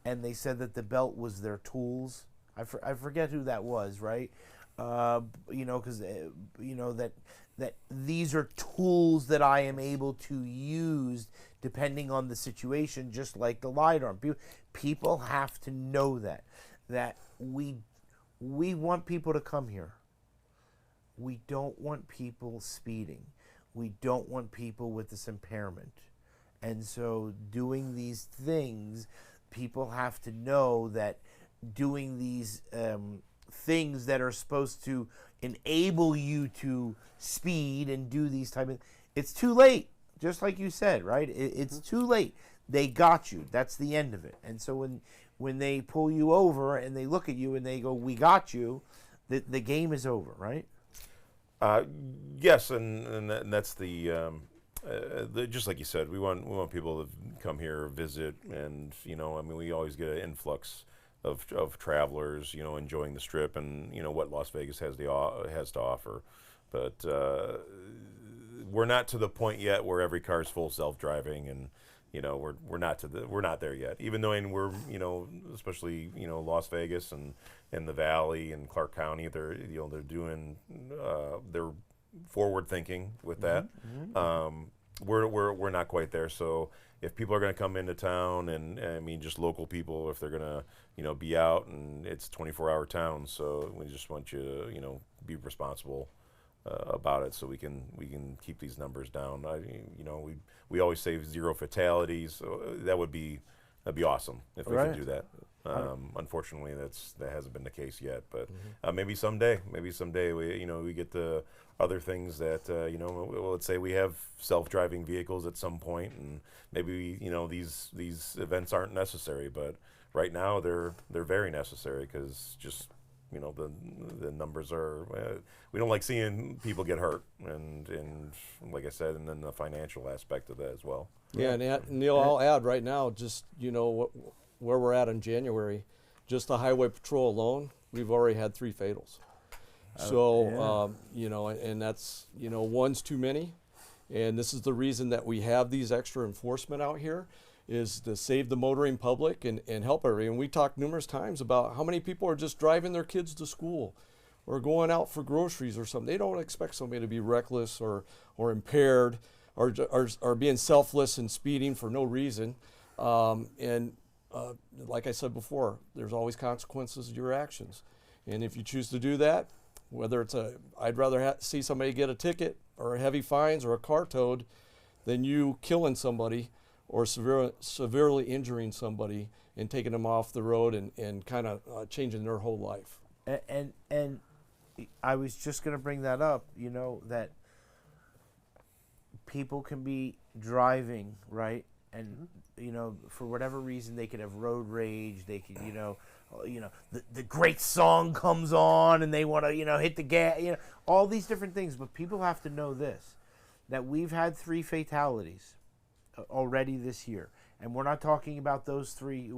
and they said that the belt was their tools. I forget who that was, right? Because that these are tools that I am able to use depending on the situation, just like the LiDAR. People have to know that we want people to come here. We don't want people speeding. We don't want people with this impairment. And so doing these things, people have to know that doing these things that are supposed to enable you to speed and do these type of, it's too late, just like you said, right? It's too late. They got you. That's the end of it. And so when they pull you over and they look at you and they go, "We got you," the game is over, right? Yes, and that's the just like you said, we want people to come here, visit, and we always get an influx of travelers, enjoying the Strip and what Las Vegas has to offer, but we're not to the point yet where every car is full self-driving, and we're not there yet. Even though we're especially Las Vegas and the Valley and Clark County, they're doing they're forward thinking with that. We're not quite there. So if people are going to come into town, and I mean just local people, if they're going to be out, and it's 24-hour town, so we just want you to be responsible about it, so we can keep these numbers down. We always say 0 fatalities, so that'd be awesome if we could do that. Unfortunately, that hasn't been the case yet, but maybe someday we get the other things that let's say we have self-driving vehicles at some point, and maybe these events aren't necessary, but right now they're very necessary, because just the numbers are, we don't like seeing people get hurt, and like I said, and then the financial aspect of that as well. Yeah, and Neil, I'll add right now, just where we're at in January, just the highway patrol alone, we've already had 3 fatals. So and that's one's too many, and this is the reason that we have these extra enforcement out here, is to save the motoring public and help everybody. And we talked numerous times about how many people are just driving their kids to school or going out for groceries or something. They don't expect somebody to be reckless or impaired or being selfless and speeding for no reason. Like I said before, there's always consequences to your actions. And if you choose to do that, whether it's I'd rather see somebody get a ticket or heavy fines or a car towed than you killing somebody or severely injuring somebody and taking them off the road and kind of changing their whole life. And I was just going to bring that up, that people can be driving, right? And, for whatever reason, they could have road rage. They could, the great song comes on and they want to, hit the gas, all these different things. But people have to know this, that we've had 3 fatalities already this year. And we're not talking about those 3.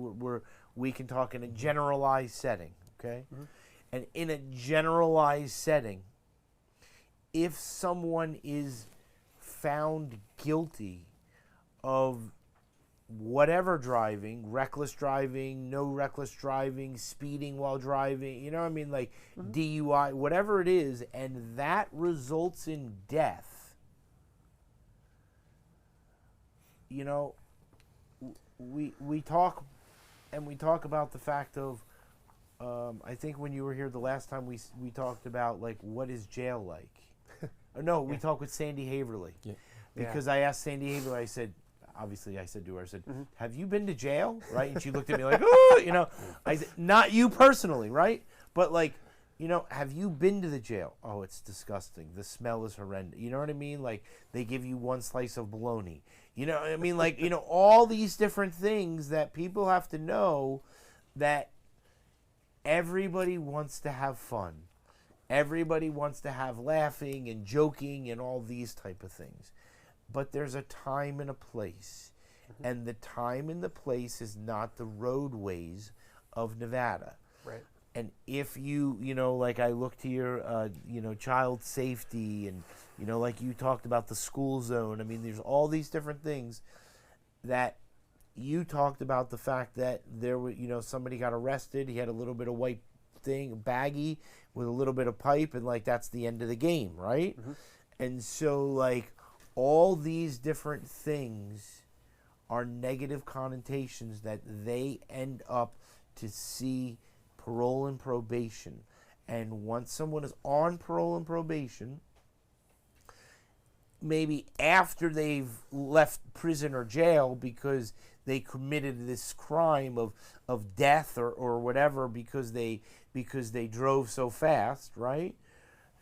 We can talk in a generalized setting, okay? And in a generalized setting, if someone is found guilty of whatever driving, reckless driving, no reckless driving, speeding while driving, like DUI, whatever it is, and that results in death, we talk about the fact of, I think when you were here the last time, we talked about, like, what is jail like? No, we talked with Sandy Haverly. Yeah. Because I asked Sandy Haverly, I said to her, have you been to jail? Right? And she looked at me like, oh, I said, not you personally, right? But like, have you been to the jail? Oh, it's disgusting. The smell is horrendous. You know what I mean? Like, they give you 1 slice of bologna. You know what I mean? Like, all these different things that people have to know, that everybody wants to have fun. Everybody wants to have laughing and joking and all these type of things. But there's a time and a place. and the time and the place is not the roadways of Nevada. Right. And if you know, like I looked here, you know, child safety, and you know, like you talked about the school zone. I mean, there's all these different things that you talked about. The fact that there were, you know, somebody got arrested. He had a little bit of white thing, baggie with a little bit of pipe, and like that's the end of the game, right? And so, like, all these different things are negative connotations that they end up to see parole and probation. And once someone is on parole and probation, maybe after they've left prison or jail because they committed this crime of death or whatever because they drove so fast, right?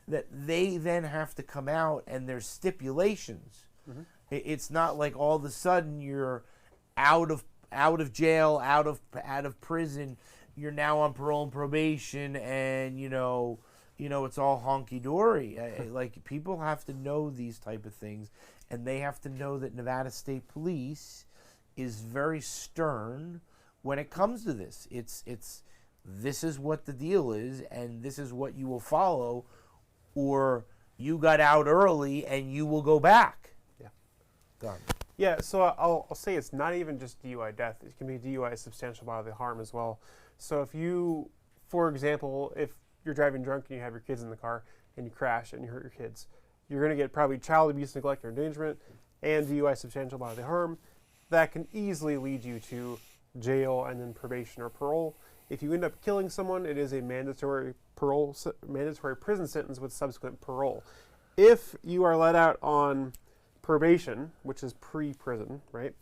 That they then have to come out, and there's stipulations. It's not like all of a sudden you're out of jail, out of prison, you're now on parole and probation, and you know it's all honky dory. Like, people have to know these type of things, and they have to know that Nevada State Police is very stern when it comes to this. It's this is what the deal is, and this is what you will follow, or you got out early and you will go back. Yeah. Done. Yeah, so I'll say it's not even just DUI death. It can be DUI substantial bodily harm as well. So if you, for example, if you're driving drunk and you have your kids in the car and you crash and you hurt your kids, you're going to get probably child abuse, neglect, or endangerment and DUI substantial bodily harm. That can easily lead you to jail and then probation or parole. If you end up killing someone, it is a mandatory prison sentence with subsequent parole. If you are let out on probation, which is pre-prison, right,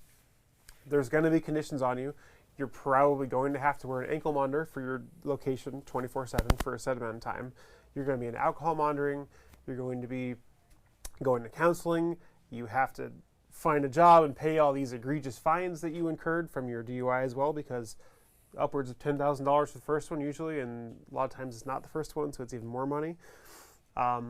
there's going to be conditions on you. You're probably going to have to wear an ankle monitor for your location 24/7 for a set amount of time. You're going to be in alcohol monitoring. You're going to be going to counseling. You have to find a job and pay all these egregious fines that you incurred from your DUI as well, because upwards of $10,000 for the first one usually, and a lot of times it's not the first one, so it's even more money. A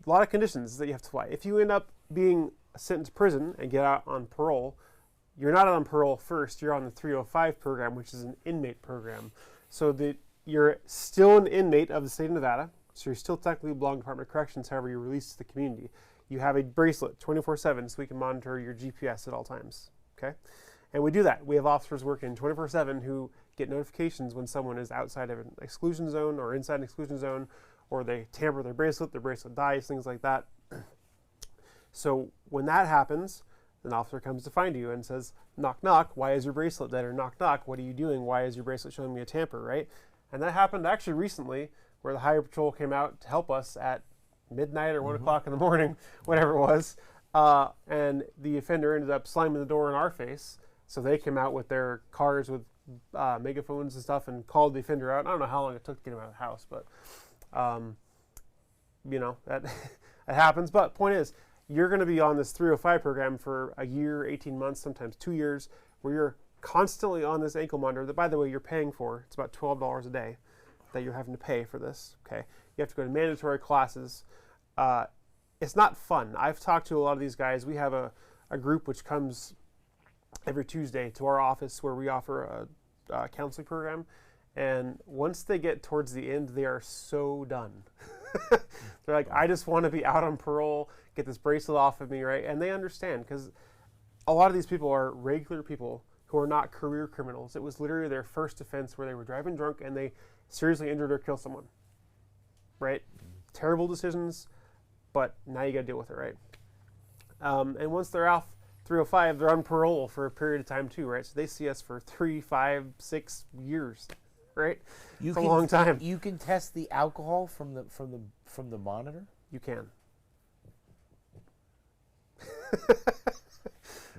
lot of conditions that you have to apply. If you end up being sent to prison and get out on parole, you're not on parole first, you're on the 305 program, which is an inmate program. So that you're still an inmate of the state of Nevada, so you're still technically belong to Department of Corrections, however you're released to the community. You have a bracelet 24/7 so we can monitor your GPS at all times, okay? And we do that. We have officers working 24/7 who get notifications when someone is outside of an exclusion zone or inside an exclusion zone, or they tamper their bracelet dies, things like that. So when that happens, an officer comes to find you and says, knock, knock, why is your bracelet dead? Or knock, knock, what are you doing? Why is your bracelet showing me a tamper, right? And that happened actually recently, where the Highway Patrol came out to help us at midnight or 1 o'clock in the morning, whatever it was. And the offender ended up slamming the door in our face. So they came out with their cars with megaphones and stuff and called the offender out. I don't know how long it took to get him out of the house, but you know, that that happens. But point is, you're going to be on this 305 program for a year, 18 months, sometimes 2 years, where you're constantly on this ankle monitor that, by the way, you're paying for. It's about $12 a day that you're having to pay for this, okay? You have to go to mandatory classes. It's not fun. I've talked to a lot of these guys. We have a group which comes every Tuesday to our office where we offer a counseling program. And once they get towards the end, they are so done. They're like, I just want to be out on parole, get this bracelet off of me, right? And they understand, because a lot of these people are regular people who are not career criminals. It was literally their first offense where they were driving drunk and they seriously injured or killed someone, right? Terrible decisions, but now you got to deal with it, right? And once they're off 305, they're on parole for a period of time too, right? So they see us for 3, 5, 6 years, right? It's a long time. You can test the alcohol from the monitor. You can.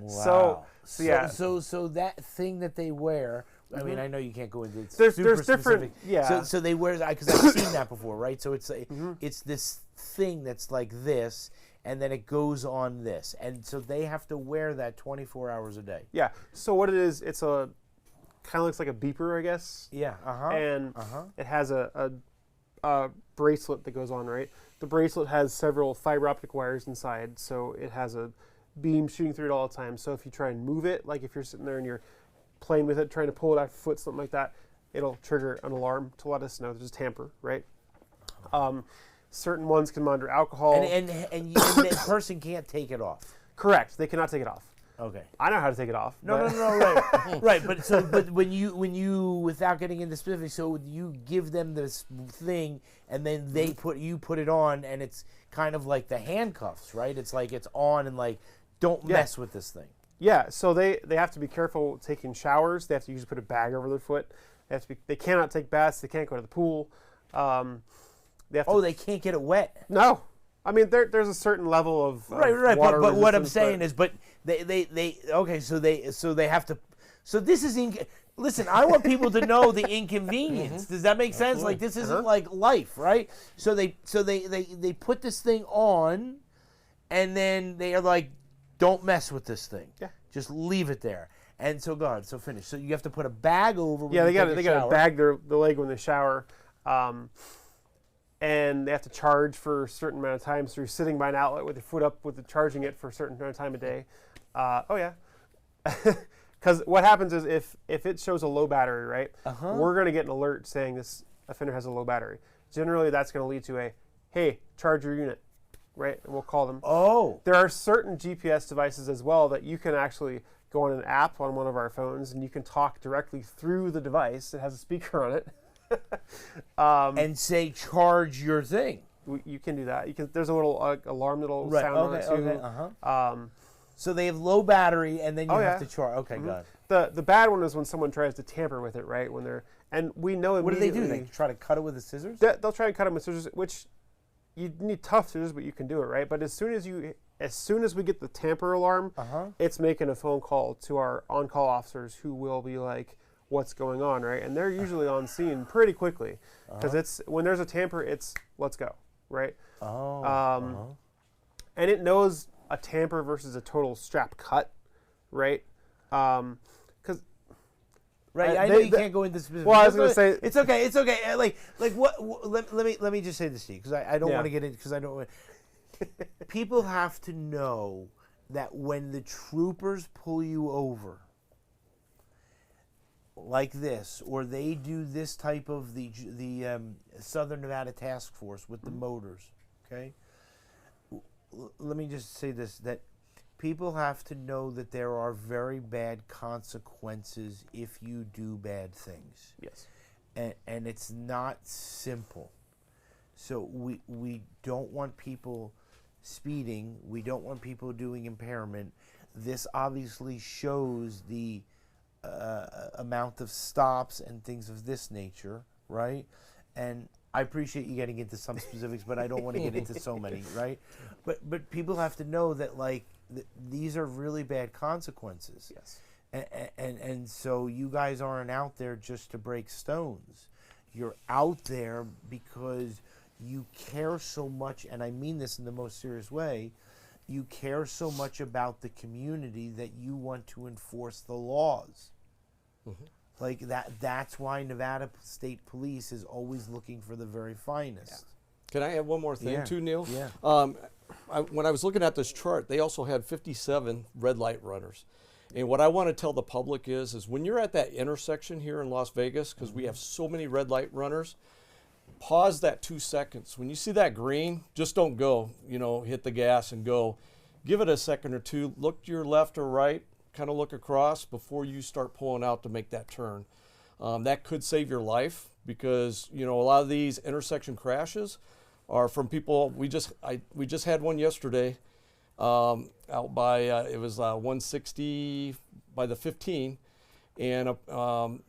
Wow. So yeah. So that thing that they wear. I mean, I know you can't go into it. There's super different. specific. Yeah. So they wear that, because I've seen that before, right? So it's it's this thing that's like this, and then it goes on this, and so they have to wear that 24 hours a day. Yeah. So what it is, it's a kind of looks like a beeper, I guess. Yeah. And it has a bracelet that goes on, right? The bracelet has several fiber optic wires inside, so it has a beam shooting through it all the time. So if you try and move it, like if you're sitting there and you're playing with it, trying to pull it off your foot, something like that, it'll trigger an alarm to let us know there's a tamper, right? Certain ones can monitor alcohol. And the person can't take it off. Correct. They cannot take it off. Okay. I know how to take it off. No, right, right. But when you without getting into specifics, so you give them this thing, and then you put it on, and it's kind of like the handcuffs, right? It's like it's on, and like don't mess with this thing. Yeah. So they have to be careful taking showers. They have to usually put a bag over their foot. They cannot take baths. They can't go to the pool. They can't get it wet. No. I mean, there's a certain level of right. Water But what I'm resistance, saying is, but they have to. So this is listen. I want people to know the inconvenience. Does that make sense? Like this isn't like life, right? So they put this thing on, and then they are like, don't mess with this thing. Yeah. Just leave it there. And so go ahead. So finish. So you have to put a bag over. When Yeah, you they got to bag the leg when they shower. And they have to charge for a certain amount of time. So you're sitting by an outlet with your foot up charging it for a certain amount of time a day. Because what happens is if it shows a low battery, right, we're going to get an alert saying this offender has a low battery. Generally, that's going to lead to hey, charge your unit, right? And we'll call them. Oh. There are certain GPS devices as well that you can actually go on an app on one of our phones, and you can talk directly through the device. It has a speaker on it. And say charge your thing. You can do that. There's a little alarm that'll sound on it too. So they have low battery, and then you have to charge. Okay, got it. The bad one is when someone tries to tamper with it, right? And we know What do they do? immediately. They try to cut it with the scissors? They'll try and cut them with scissors, which you need tough scissors, but you can do it, right? But as soon as we get the tamper alarm, it's making a phone call to our on-call officers who will be like, what's going on, right? And they're usually on scene pretty quickly because when there's a tamper, it's let's go, right? And it knows a tamper versus a total strap cut, right? Because I know you can't go into specifics. Well, I was going to say it's okay. It's okay. Like what? Let me just say this to you because I don't want to get in because I don't. People have to know that when the troopers pull you over like this, or they do this type of the Southern Nevada Task Force with the motors, okay? Let me just say this, that people have to know that there are very bad consequences if you do bad things. yes, And it's not simple. So we don't want people speeding. We don't want people doing impairment. This obviously shows the amount of stops and things of this nature, right? And I appreciate you getting into some specifics, but I don't want to get into so many, right? But people have to know that these are really bad consequences. yes. And so you guys aren't out there just to break stones. You're out there because you care so much, and I mean this in the most serious way, you care so much about the community that you want to enforce the laws. Like that's why Nevada State Police is always looking for the very finest. Can I add one more thing too, Neil? Yeah. When I was looking at this chart, they also had 57 red light runners. And what I want to tell the public is when you're at that intersection here in Las Vegas, because we have so many red light runners, pause that 2 seconds. When you see that green, just don't go, hit the gas and go. Give it a second or two, look to your left or right, kind of look across before you start pulling out to make that turn. That could save your life because, a lot of these intersection crashes are from people. We just had one yesterday out by, it was 160 by the 15. And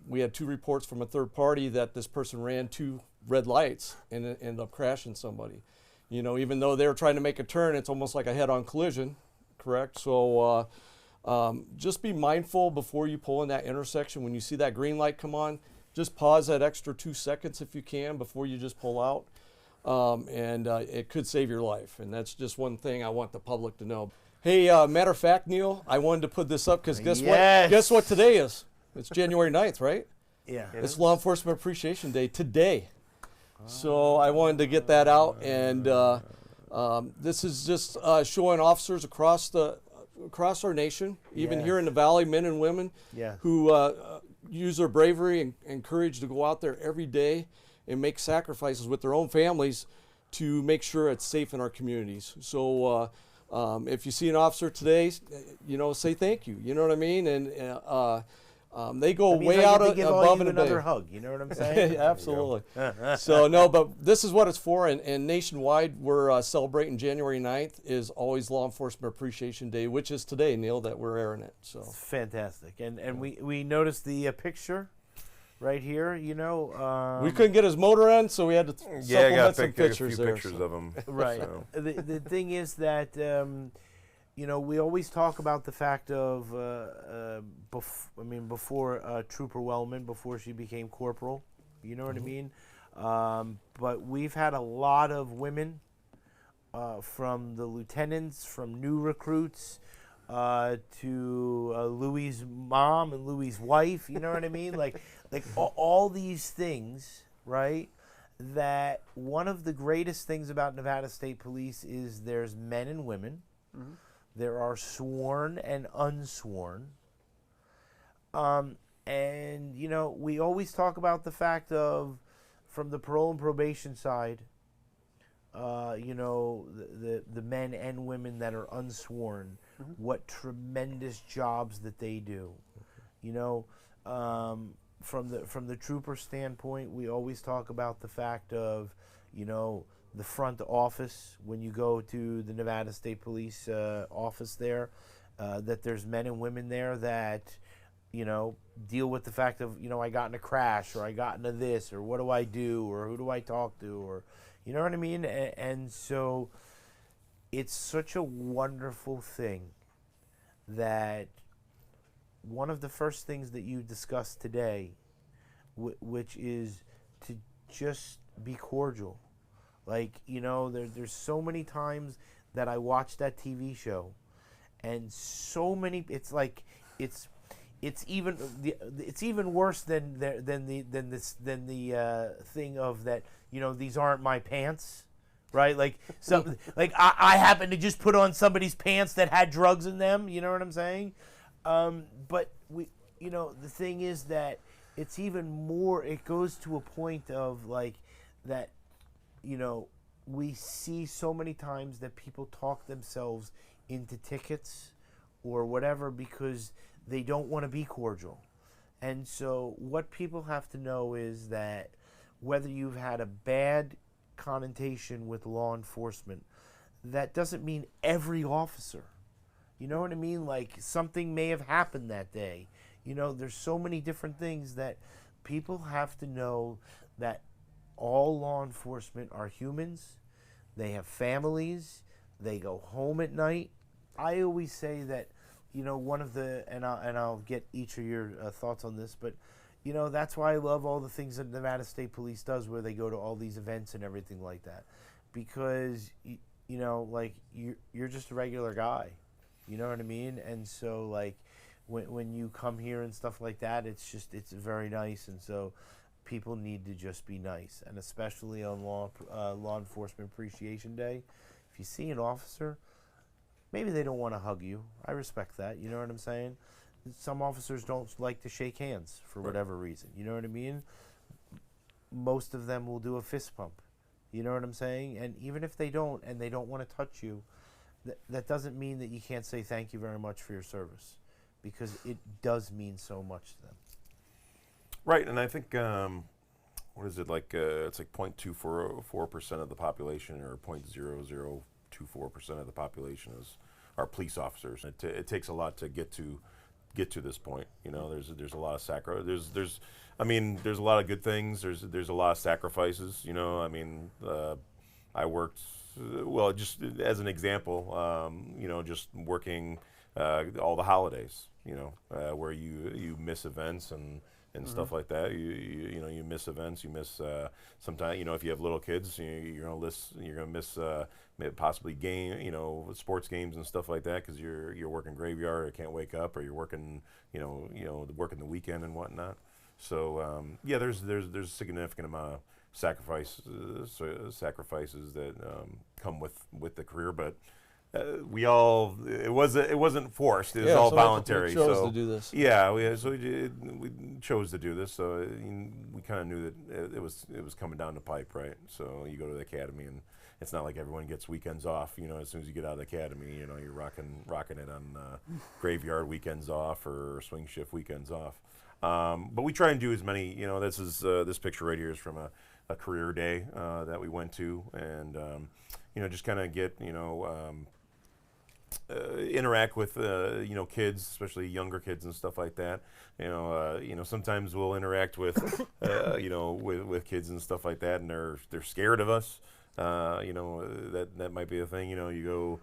we had 2 reports from a third party that this person ran 2 red lights and ended up crashing somebody. Even though they were trying to make a turn, it's almost like a head-on collision, correct? So just be mindful before you pull in that intersection. When you see that green light come on, just pause that extra 2 seconds if you can before you just pull out. And it could save your life. And that's just one thing I want the public to know. Hey, matter of fact, Neil, I wanted to put this up because guess what today is? It's January 9th, right? Yeah. It's Law Enforcement Appreciation Day today. So I wanted to get that out, and this is just showing officers across across our nation, even Yes. here in the Valley, men and women Yeah. who use their bravery and courage to go out there every day and make sacrifices with their own families to make sure it's safe in our communities. So if you see an officer today, say thank you. You know what I mean? And they go That means way I out get to give all above you and another beyond. hug. You know what I'm saying? Absolutely. So no, but this is what it's for, and nationwide we're celebrating January 9th is always Law Enforcement Appreciation Day, which is today, Neil, that we're airing it. So Fantastic. And we noticed the picture right here. we couldn't get his motor on, so we had to Yeah, I got supplement some a pictures few there. pictures so. of them. Right. So. The thing is that we always talk about the fact of before Trooper Wellman, before she became corporal. You know what I mean? But we've had a lot of women from the lieutenants, from new recruits, to Louis' mom and Louis' wife. You know what I mean? Like all these things, right? That one of the greatest things about Nevada State Police is there's men and women. Mm-hmm. There are sworn and unsworn. And, we always talk about the fact of, from the parole and probation side, the men and women that are unsworn, what tremendous jobs that they do. From the trooper standpoint, we always talk about the fact of, the front office, when you go to the Nevada State Police office there, that there's men and women there that, deal with the fact of, I got in a crash, or I got into this, or what do I do, or who do I talk to, or, you know what I mean? And so it's such a wonderful thing that one of the first things that you discussed today, which is to just be cordial. Like, there's so many times that I watch that TV show, and so many. It's like it's even worse than the thing of that. These aren't my pants, right? Like like I happened to just put on somebody's pants that had drugs in them. You know what I'm saying? But the thing is that it's even more. It goes to a point of like that. We see so many times that people talk themselves into tickets or whatever because they don't want to be cordial. And so what people have to know is that whether you've had a bad connotation with law enforcement, that doesn't mean every officer. You know what I mean? Like, something may have happened that day. There's so many different things that people have to know that all law enforcement are humans. They have families. They go home at night. I always say that, one of the, and I'll get each of your thoughts on this, but, that's why I love all the things that Nevada State Police does, where they go to all these events and everything like that. Because, like, you're just a regular guy. You know what I mean? And so, like, when you come here and stuff like that, it's very nice. And so people need to just be nice, and especially on Law Enforcement Appreciation Day. If you see an officer, maybe they don't want to hug you. I respect that. You know what I'm saying? Some officers don't like to shake hands for whatever reason. You know what I mean? Most of them will do a fist pump. You know what I'm saying? And even if they don't, and they don't want to touch you, that doesn't mean that you can't say thank you very much for your service, because it does mean so much to them. Right, and I think what is it like? It's like 0.24% of the population, or 0.0024% of the population are police officers. It takes a lot to get to this point. There's a lot of there's a lot of good things. There's a lot of sacrifices. I worked just as an example. Just working all the holidays. Where you miss events and stuff like that. You miss events. You miss sometimes. If you have little kids, you're gonna miss possibly sports games and stuff like that, because you're working graveyard or can't wake up, or you're working working the weekend and whatnot. So there's a significant amount of sacrifices that come with the career, but it wasn't forced. It was Yeah, all so that's- voluntary. we chose so to do this. Yeah, we chose to do this. So we kind of knew that it was coming down the pipe, right? So you go to the academy, and it's not like everyone gets weekends off. You know, as soon as you get out of the academy, you know, you're rocking it on graveyard weekends off or swing shift weekends off. But we try and do as many. You know, this picture right here is from a career day that we went to, and you know, just kind of get interact with kids, especially younger kids and stuff like that. You know, sometimes we'll interact with with kids and stuff like that, and they're scared of us. That might be a thing. You know, you go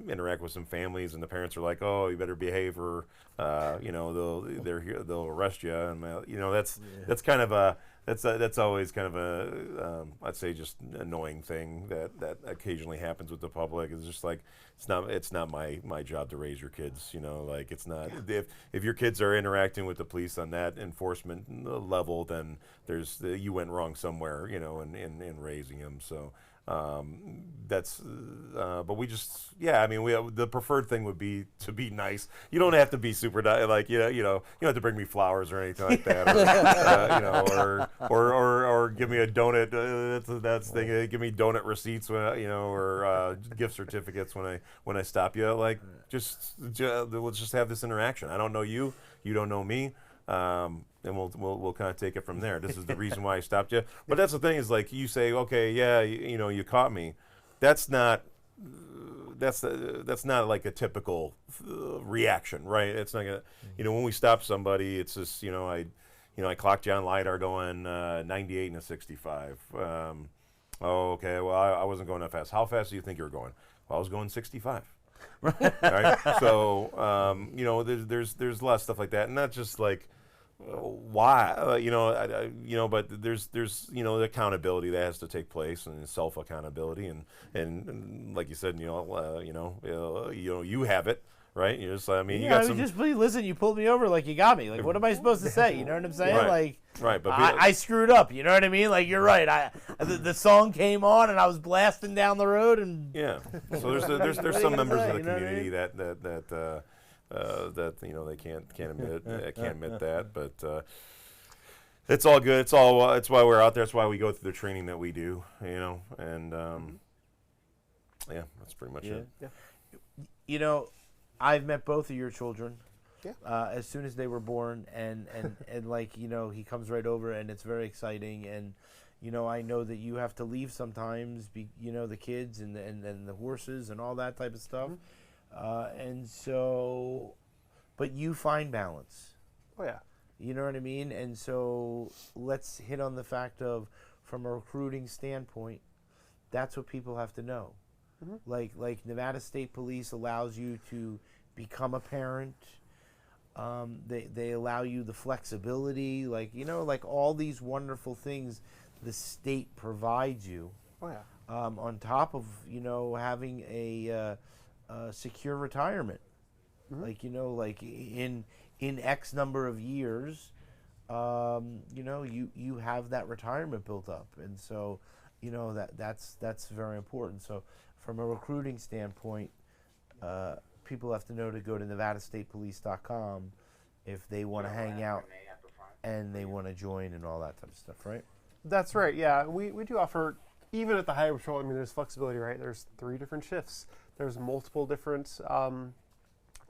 interact with some families, and the parents are like, "Oh, you better behave, or they'll arrest you." And that's kind of a that's always kind of a I'd say just annoying thing that occasionally happens with the public. It's just like it's not my job to raise your kids. You know, like it's not if your kids are interacting with the police on that enforcement level, then you went wrong somewhere. You know, in raising them. So. But we just, I mean, the preferred thing would be to be nice. You don't have to be super nice, like, you don't have to bring me flowers or anything like that, or give me a donut. That's the thing. Give me donut receipts, or gift certificates when I stop you. Like, let's just have this interaction. I don't know you, you don't know me. And we'll kind of take it from there. This is the reason why I stopped you. But that's the thing is, like, you say, okay, yeah, you caught me. That's not like a typical reaction, right? It's not gonna, when we stop somebody, it's just, I clocked you on LiDAR going 98 and a 65. Oh, okay, well, I wasn't going that fast. How fast do you think you were going? Well, I was going 65. Right? So, there's a lot of stuff like that, and not just like why, but there's the accountability that has to take place, and self accountability, and like you said, you have it. Right, you just, I mean, you got some. Just please listen. You pulled me over, like you got me. Like, what am I supposed to say? You know what I'm saying? Right. Like, but I screwed up. You know what I mean? Like, you're right. The song came on, and I was blasting down the road, and So there's some members of the community that they can't admit that, but it's all good. It's why we're out there. It's why we go through the training that we do. And that's pretty much it. Yeah. I've met both of your children. Yeah. As soon as they were born, and like, he comes right over, and it's very exciting. And I know that you have to leave sometimes, the kids and the horses and all that type of stuff. Mm-hmm. And so, but you find balance. Oh yeah. You know what I mean? And so let's hit on the fact of, from a recruiting standpoint, that's what people have to know. Mm-hmm. Like Nevada State Police allows you to become a parent. They allow you the flexibility, like all these wonderful things the state provides you. Oh yeah. On top of having a secure retirement, Mm-hmm. like in X number of years, you have that retirement built up, and so that's very important. So from a recruiting standpoint, people have to know to go to NevadaStatePolice.com if they want to hang out and they want to join and all that type of stuff, right? That's right. Yeah, we do offer, even at the Highway Patrol. I mean, there's flexibility, right? There's 3 different shifts. There's multiple different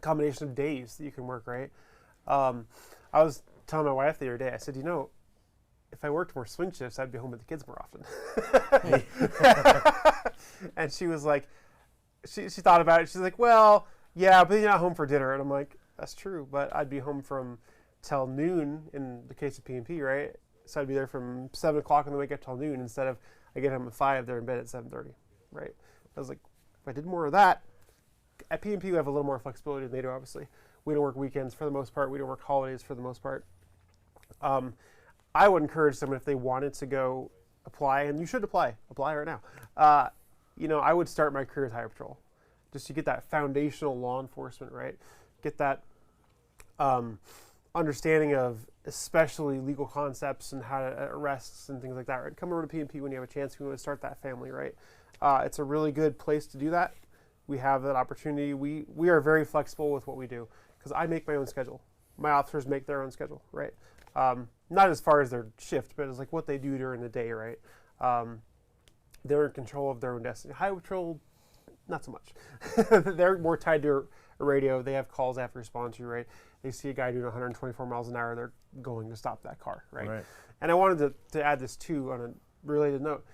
combination of days that you can work, right? I was telling my wife the other day, I said, if I worked more swing shifts, I'd be home with the kids more often. And she was like, she thought about it. She's like, well, yeah, but you're not home for dinner. And I'm like, that's true, but I'd be home from till noon in the case of P&P, right? So I'd be there from 7 o'clock and then wake up till noon instead of I get home at 5, they're in bed at 7:30, right? I was like, if I did more of that, at P&P we have a little more flexibility than they do, obviously. We don't work weekends for the most part. We don't work holidays for the most part. I would encourage someone, if they wanted to go apply, and you should apply right now. I would start my career with Highway Patrol, just to get that foundational law enforcement, right? Get that understanding of especially legal concepts and how to arrests and things like that, right? Come over to P&P when you have a chance. We want to start that family, right? It's a really good place to do that. we have that opportunity. We are very flexible with what we do because I make my own schedule. My officers make their own schedule, right? Not as far as their shift, but it's like what they do during the day, right? They're in control of their own destiny. Highway patrol, not so much. They're more tied to a radio. They have calls they have to respond to, right? They see a guy doing 124 miles an hour, they're going to stop that car, right? And I wanted to add this too on a related note.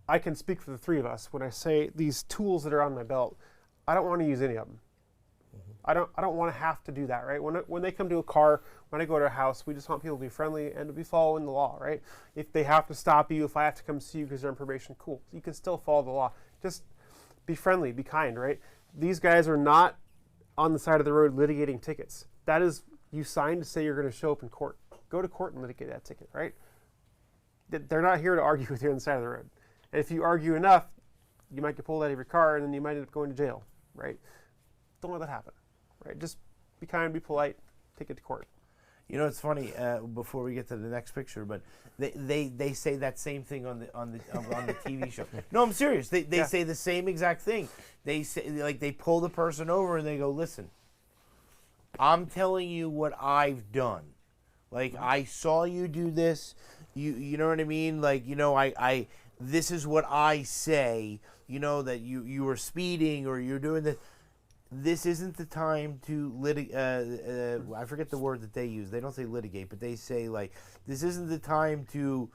I can speak for the three of us when I say these tools that are on my belt. I don't want to use any of them. I don't want to have to do that, right? When they come to a car, when I go to a house, we just want people to be friendly and to be following the law, right? If they have to stop you, if I have to come see you because they're on probation, cool. You can still follow the law. Just be friendly, be kind, right? These guys are not on the side of the road litigating tickets. That is, you signed to say you're going to show up in court. Go to court and litigate that ticket, right? They're not here to argue with you on the side of the road. And if you argue enough, you might get pulled out of your car and then you might end up going to jail, right? Don't let that happen, right? Just be kind, be polite, take it to court. You know, it's funny. Before we get to the next picture, but they say that same thing on the TV show. No, I'm serious. They say the same exact thing. They say, like, they pull the person over and they go, "Listen, I'm telling you what I've done. Like, I saw you do this. You know what I mean? Like, you know, I this is what I say. You know, that you were speeding or you're doing this." This isn't the time to litigate. I forget the word that they use. They don't say litigate, but they say, like, this isn't the time to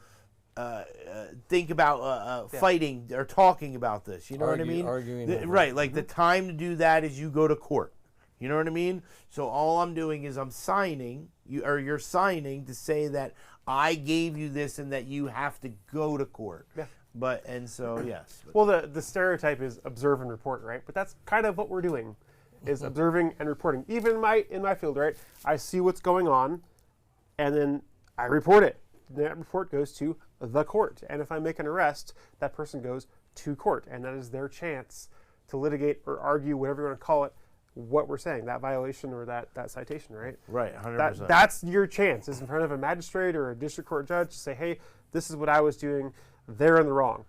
think about fighting or talking about this. You know what I mean? Arguing right. Like, the time to do that is you go to court. You know what I mean? So all I'm doing is I'm signing, you're signing to say that I gave you this and that you have to go to court. Yeah. Yes. Well, the stereotype is observe and report, right? But that's kind of what we're doing, is observing and reporting. Even in my field, right? I see what's going on, and then I report it. That report goes to the court, and if I make an arrest, that person goes to court, and that is their chance to litigate or argue, whatever you want to call it, what we're saying, that violation or that citation, right? Right, 100%. That's your chance, is in front of a magistrate or a district court judge to say, hey, this is what I was doing. They're in the wrong.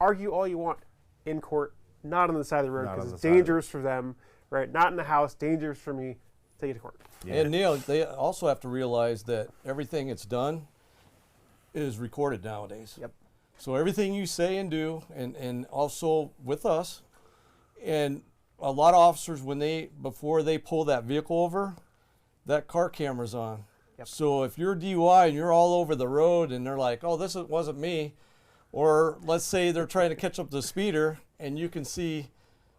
Argue all you want in court, not on the side of the road, because it's dangerous for them, right? Not in the house, dangerous for me. Take it to court. Yeah. And Neil, they also have to realize that everything that's done is recorded nowadays. Yep. So everything you say and do, and also with us, and a lot of officers, before they pull that vehicle over, that car camera's on. Yep. So if you're DUI and you're all over the road and they're like, oh, wasn't me, or let's say they're trying to catch up the speeder and you can see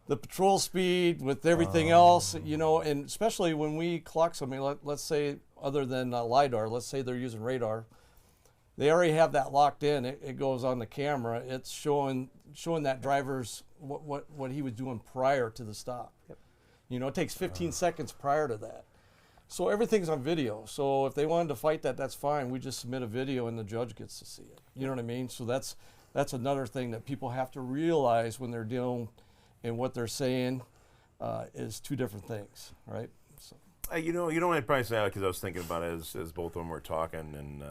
the patrol speed with everything else, you know, and especially when we clock somebody, let's say other than LiDAR, let's say they're using radar, they already have that locked in. It goes on the camera. It's showing that driver's what he was doing prior to the stop. Yep. You know, it takes 15 seconds prior to that. So everything's on video. So if they wanted to fight that, that's fine. We just submit a video and the judge gets to see it. You know what I mean? So that's another thing that people have to realize when they're dealing and what they're saying is two different things, right? So. You know what I'd probably say, because I was thinking about it as both of them were talking, and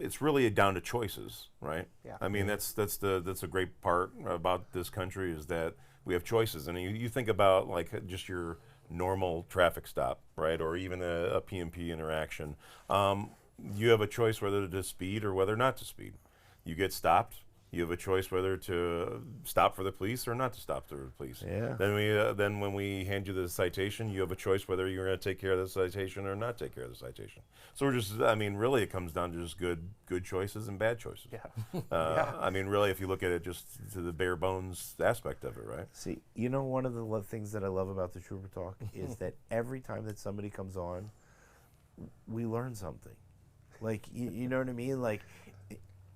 it's really down to choices, right? Yeah. I mean, that's a great part about this country, is that we have choices. And you think about, like, just your normal traffic stop, right, or even a PMP interaction. You have a choice whether to speed or whether not to speed. You get stopped. You have a choice whether to stop for the police or not to stop for the police. Yeah. Then when we hand you the citation, you have a choice whether you're going to take care of the citation or not take care of the citation. So really it comes down to just good choices and bad choices. Yeah. I mean, really, if you look at it just to the bare bones aspect of it, right? See, you know, one of the things that I love about the Trooper Talk is that every time that somebody comes on, we learn something. Like, you know what I mean? Like,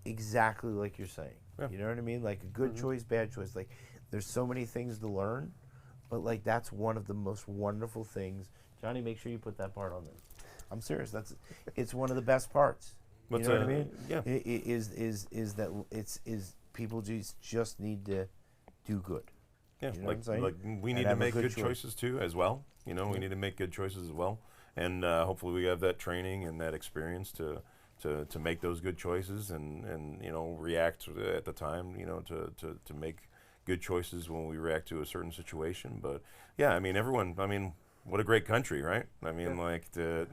exactly like you're saying. Yeah. You know what I mean? Like, a good choice, bad choice. Like, there's so many things to learn, but, like, that's one of the most wonderful things. Johnny, make sure you put that part on there. I'm serious. It's one of the best parts. You know what I mean? Yeah. Is that it's people just need to do good. Yeah, You know what I'm saying? like we need And to have a make good good choice. choices too, as well. You know, we need to make good choices as well, and hopefully we have that training and that experience to make those good choices and you know, react at the time, you know, to make good choices when we react to a certain situation. But yeah, I mean, everyone. I mean, what a great country, right? I mean,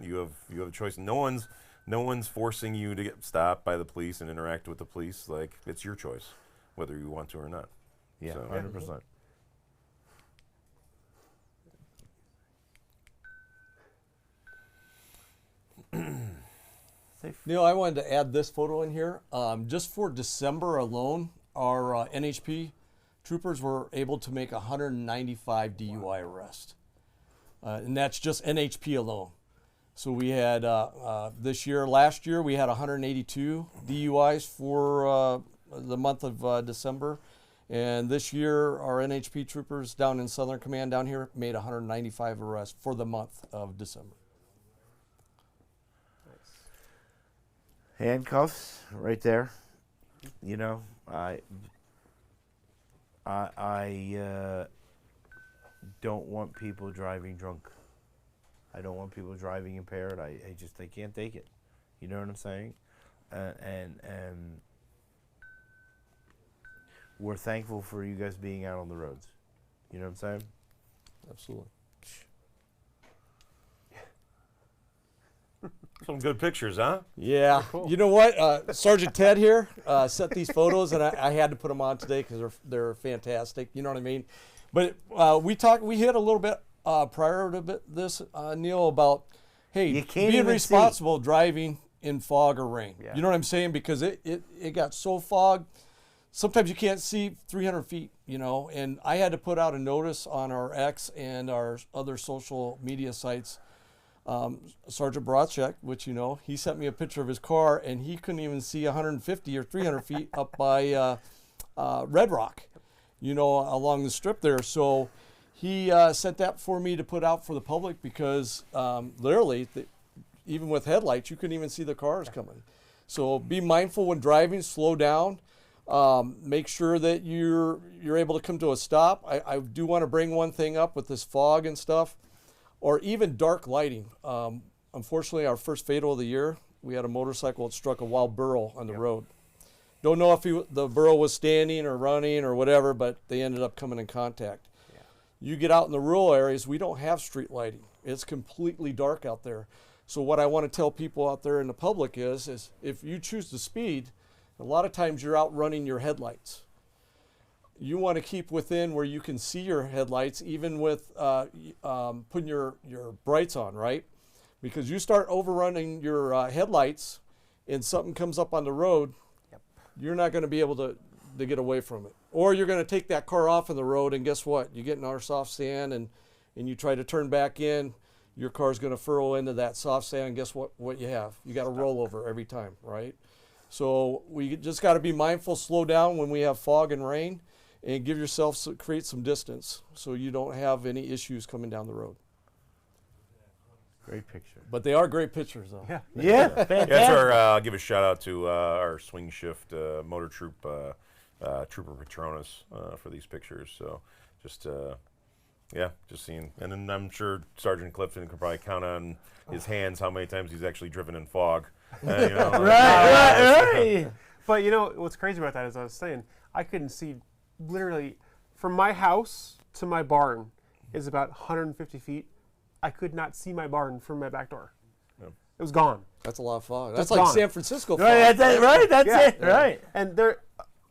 you have a choice. No one's forcing you to get stopped by the police and interact with the police. Like, it's your choice whether you want to or not. Yeah, So- 100%. Neil, I wanted to add this photo in here. Just for December alone, our NHP troopers were able to make 195 DUI arrests. And that's just NHP alone. So we had last year, we had 182 DUIs for the month of December. And this year, our NHP troopers down in Southern Command down here made 195 arrests for the month of December. Handcuffs right there. You know, I don't want people driving drunk. I don't want people driving impaired. I can't take it. You know what I'm saying? And we're thankful for you guys being out on the roads. You know what I'm saying? Absolutely. Some good pictures, huh? Yeah. Cool. You know what? Sergeant Ted here sent these photos, and I had to put them on today because they're fantastic. You know what I mean? But we hit a little bit prior to this, Neil, about, hey, You can't being even responsible driving in fog or rain. Yeah. You know what I'm saying? Because it got so fogged, sometimes you can't see 300 feet, you know. And I had to put out a notice on our X and our other social media sites. Sergeant Brocek, which you know, he sent me a picture of his car, and he couldn't even see 150 or 300 feet up by Red Rock, you know, along the strip there. So he sent that for me to put out for the public because literally, even with headlights, you couldn't even see the cars coming. So be mindful when driving, slow down. Make sure that you're able to come to a stop. I do want to bring one thing up with this fog and stuff, or even dark lighting. Unfortunately, our first fatal of the year, we had a motorcycle that struck a wild burro on the road. Don't know if the burro was standing or running or whatever, but they ended up coming in contact. Yeah. You get out in the rural areas, we don't have street lighting. It's completely dark out there. So what I want to tell people out there in the public is if you choose to speed, a lot of times you're out running your headlights. You want to keep within where you can see your headlights, even with putting your brights on, right? Because you start overrunning your headlights and something comes up on the road, you're not going to be able to get away from it. Or you're going to take that car off of the road, and guess what? You get in our soft sand and you try to turn back in, your car's going to furrow into that soft sand, and guess what you have? You got a rollover every time, right? So we just got to be mindful, slow down when we have fog and rain, and give yourself create some distance so you don't have any issues coming down the road. Great picture. But they are great pictures, though. Yeah. Yeah, fantastic. Yeah, that's I'll give a shout out to our swing shift motor troop Trooper Petronas for these pictures. So just seeing, and then I'm sure Sergeant Clifton could probably count on his hands how many times he's actually driven in fog. You know, right. But you know what's crazy about that is I was saying I couldn't see literally from my house to my barn is about 150 feet. I could not see my barn from my back door. Yep. It was gone. That's a lot of fog. That's It's like gone. San Francisco fog. Right, that's it. Right, that's Yeah. it. Right. And there,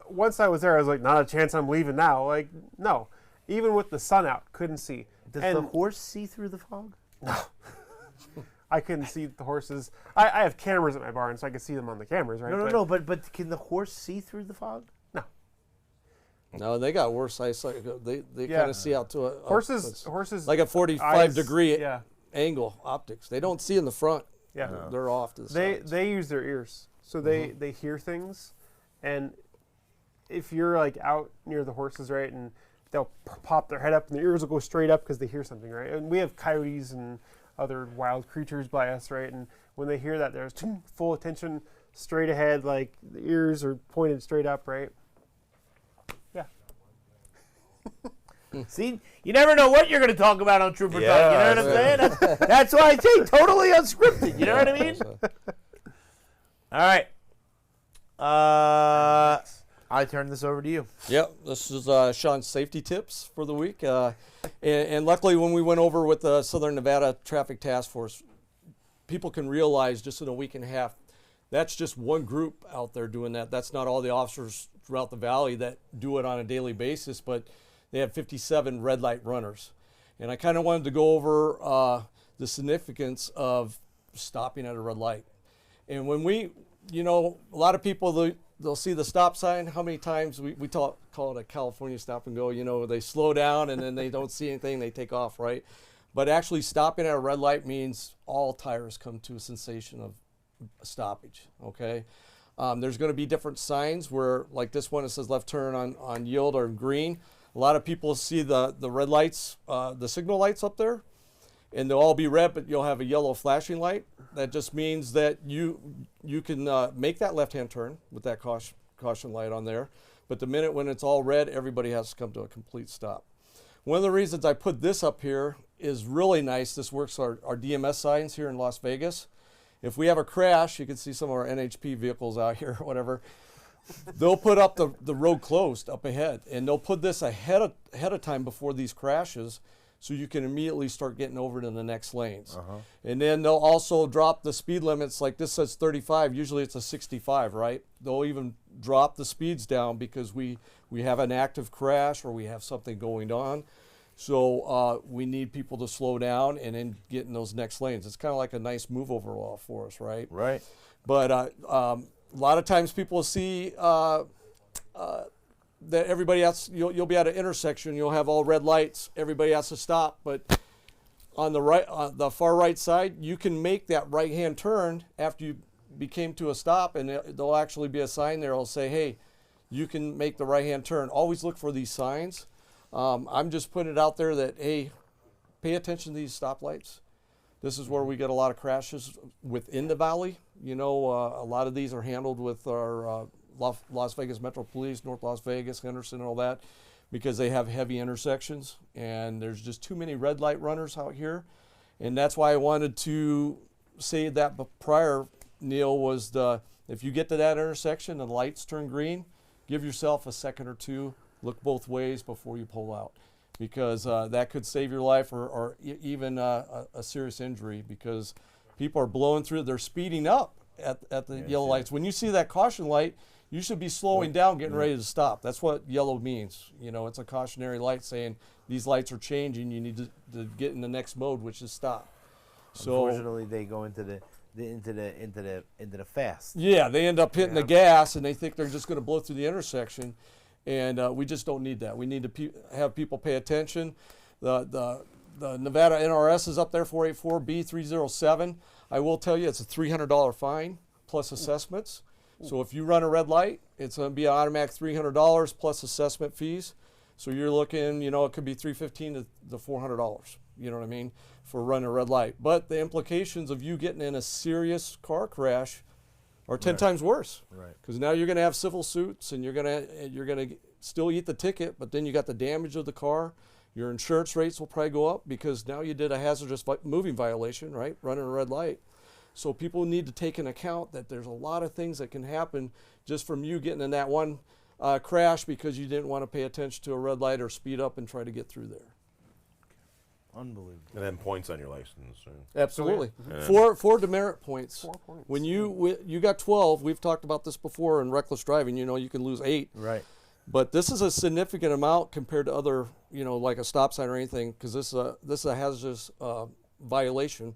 once I was there, I was like, not a chance I'm leaving now. Like, no. Even with the sun out, couldn't see. Does And the horse see through the fog? I couldn't see the horses. I have cameras at my barn, so I could see them on the cameras, right? No, but can the horse see through the fog? No, they got worse eyesight. They Yeah. kind of see out to a Horses, like a 45 eyes- degree Yeah, angle optics. They don't see in the front. yeah. They're off to the They sides. they use their ears, so they hear things, and if you're like out near the horses, right, and they'll pop their head up and their ears will go straight up because they hear something, right? And we have coyotes and other wild creatures by us, right? And when they hear that, there's full attention, straight ahead, like the ears are pointed straight up, right? Yeah. See, you never know what you're going to talk about on Trooper Yeah, Talk. You know what I'm saying? That's why I say totally unscripted. You know what I mean? All right. I turn this over to you. Yep, this is Sean's safety tips for the week. And luckily, when we went over with the Southern Nevada Traffic Task Force, people can realize just in a week and a half, that's just one group out there doing that. That's not all the officers throughout the valley that do it on a daily basis, but they have 57 red light runners. And I kind of wanted to go over the significance of stopping at a red light. And when we, a lot of people, they'll see the stop sign. How many times we call it a California stop and go, they slow down and then they don't see anything, they take off, right? But actually stopping at a red light means all tires come to a sensation of stoppage, okay? There's going to be different signs where, like this one, it says left turn on yield or green. A lot of people see the red lights, the signal lights up there, and they'll all be red, but you'll have a yellow flashing light. That just means that you can make that left-hand turn with that caution light on there. But the minute when it's all red, everybody has to come to a complete stop. One of the reasons I put this up here is really nice. This works our DMS signs here in Las Vegas. If we have a crash, you can see some of our NHP vehicles out here or whatever. They'll put up the road closed up ahead, and they'll put this ahead of time before these crashes, so you can immediately start getting over to the next lanes. And then they'll also drop the speed limits. Like this says 35, usually it's a 65, right? They'll even drop the speeds down because we have an active crash or we have something going on. So we need people to slow down and then get in those next lanes. It's kind of like a nice move over law for us, right? Right. But a lot of times people see that everybody else, you'll be at an intersection, you'll have all red lights, everybody has to stop, but on the far right side, you can make that right-hand turn after you came to a stop, and there'll actually be a sign there that'll say, hey, you can make the right-hand turn. Always look for these signs. I'm just putting it out there that, hey, pay attention to these stoplights. This is where we get a lot of crashes within the valley. A lot of these are handled with our Las Vegas Metro Police, North Las Vegas, Henderson, and all that, because they have heavy intersections, and there's just too many red light runners out here. And that's why I wanted to say that prior, Neil, was if you get to that intersection and the lights turn green, give yourself a second or two, look both ways before you pull out, because that could save your life or even a serious injury, because people are blowing through, they're speeding up at the yellow lights. When you see that caution light, you should be slowing down, getting ready to stop. That's what yellow means. It's a cautionary light saying these lights are changing. You need to get in the next mode, which is stop. So unfortunately, they go into the fast. Yeah, they end up hitting the gas, and they think they're just going to blow through the intersection, and we just don't need that. We need to have people pay attention. The Nevada NRS is up there, 484B307. I will tell you, it's a $300 fine plus assessments. So if you run a red light, it's going to be an automatic $300 plus assessment fees. So you're looking, it could be $315 to $400. You know what I mean, for running a red light. But the implications of you getting in a serious car crash are 10 times worse. Right. Because now you're going to have civil suits, and you're going to still eat the ticket, but then you got the damage of the car. Your insurance rates will probably go up because now you did a hazardous moving violation, right? Running a red light. So people need to take into account that there's a lot of things that can happen just from you getting in that one crash because you didn't want to pay attention to a red light or speed up and try to get through there. Unbelievable. And then points on your license. Absolutely. Yeah. Four demerit points. 4 points. When you got 12, we've talked about this before in reckless driving, you can lose 8. Right. But this is a significant amount compared to other, like a stop sign or anything, because this is a hazardous violation.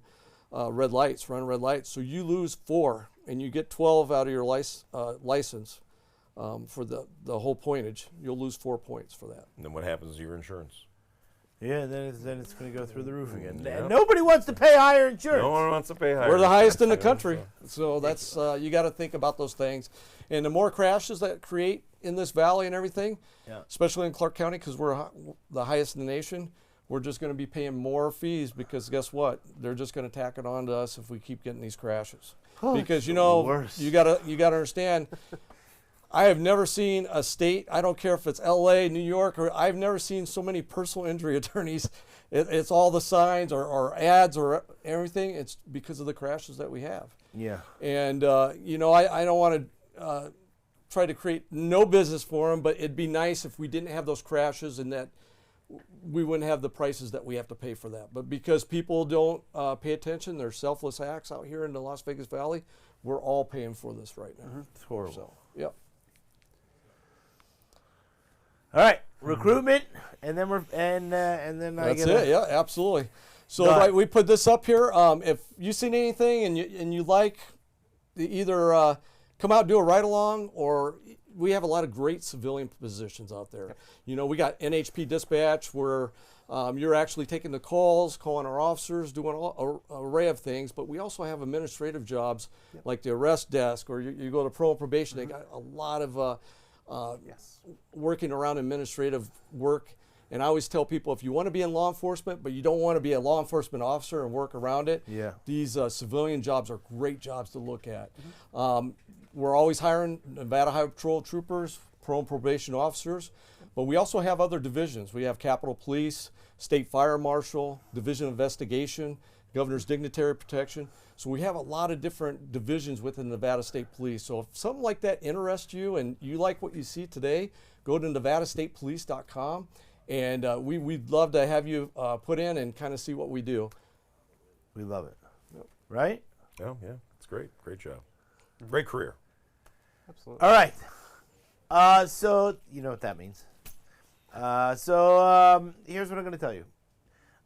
Red lights, run red lights. So you lose 4, and you get 12 out of your license for the whole pointage. You'll lose 4 points for that. And then what happens to your insurance? Yeah, then it's going to go through the roof again. Yep. Nobody wants to pay higher insurance. No one wants to pay higher. We're the highest in the country, so that's you got to think about those things. And the more crashes that create in this valley and everything, especially in Clark County, because we're the highest in the nation, we're just going to be paying more fees because guess what? They're just going to tack it on to us if we keep getting these crashes. Because you got to understand. I have never seen a state, I don't care if it's LA, New York, or I've never seen so many personal injury attorneys. It's all the signs or ads or everything. It's because of the crashes that we have. Yeah. And, I don't want to try to create no business for them, but it'd be nice if we didn't have those crashes and that we wouldn't have the prices that we have to pay for that. But because people don't pay attention, they're selfless acts out here in the Las Vegas Valley, we're all paying for this right now. It's horrible. So, yep. All right, recruitment, and then That's it. Yeah, absolutely. So Got it. like, we put this up here. If you seen anything and you like, either come out and do a ride along, or we have a lot of great civilian positions out there. You know, we got NHP dispatch where you're actually taking the calls, calling our officers, doing an array of things. But we also have administrative jobs like the arrest desk, or you go to parole and probation. They got a lot of working around administrative work. And I always tell people, if you want to be in law enforcement, but you don't want to be a law enforcement officer and work around it, these civilian jobs are great jobs to look at. We're always hiring Nevada Highway Patrol troopers, parole and probation officers, but we also have other divisions. We have Capitol Police, State Fire Marshal, Division of Investigation, Governor's Dignitary Protection. So we have a lot of different divisions within Nevada State Police. So if something like that interests you and you like what you see today, go to nevadastatepolice.com. And we'd love to have you put in and kind of see what we do. We love it. Right? Oh, yeah. It's great. Great job. Great career. Absolutely. All right. So, you know what that means. Here's what I'm going to tell you.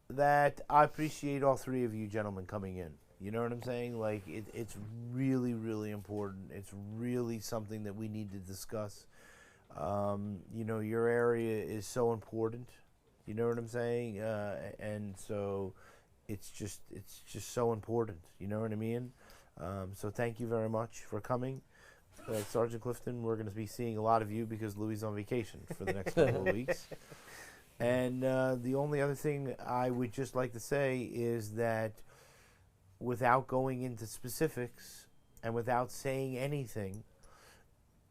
That I appreciate all three of you gentlemen coming in. You know what I'm saying? Like, it's really, really important. It's really something that we need to discuss. You know, your area is so important. You know what I'm saying? And so it's just so important. You know what I mean? So thank you very much for coming. Sergeant Clifton, we're going to be seeing a lot of you because Louis is on vacation for the next couple of weeks. And the only other thing I would just like to say is that without going into specifics and without saying anything,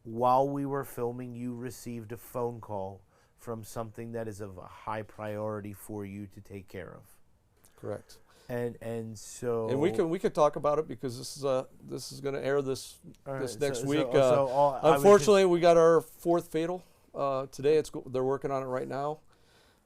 while we were filming, you received a phone call from something that is of a high priority for you to take care of. Correct. And so And we could talk about it because this is going to air this next week. Unfortunately, we got our fourth fatal today. They're working on it right now,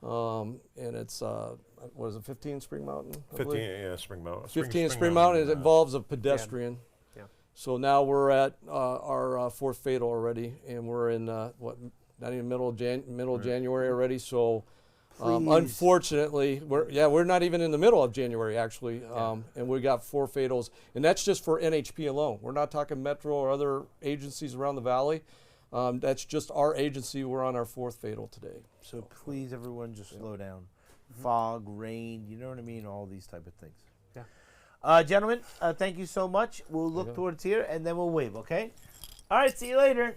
and it's what is it, 15 Spring Mountain? 15, yeah, Spring Mountain. 15 Spring Mountain. It involves a pedestrian. Yeah. So now we're at our fourth fatal already, and we're in not even middle of January already. So unfortunately, we're not even in the middle of January actually, and we got 4 fatals, and that's just for NHP alone. We're not talking Metro or other agencies around the valley. That's just our agency. We're on our 4th fatal today. So please, everyone, just slow down. Fog, rain, you know what I mean? All these type of things. Yeah. Gentlemen, thank you so much. We'll look towards here, and then we'll wave, okay? All right, see you later.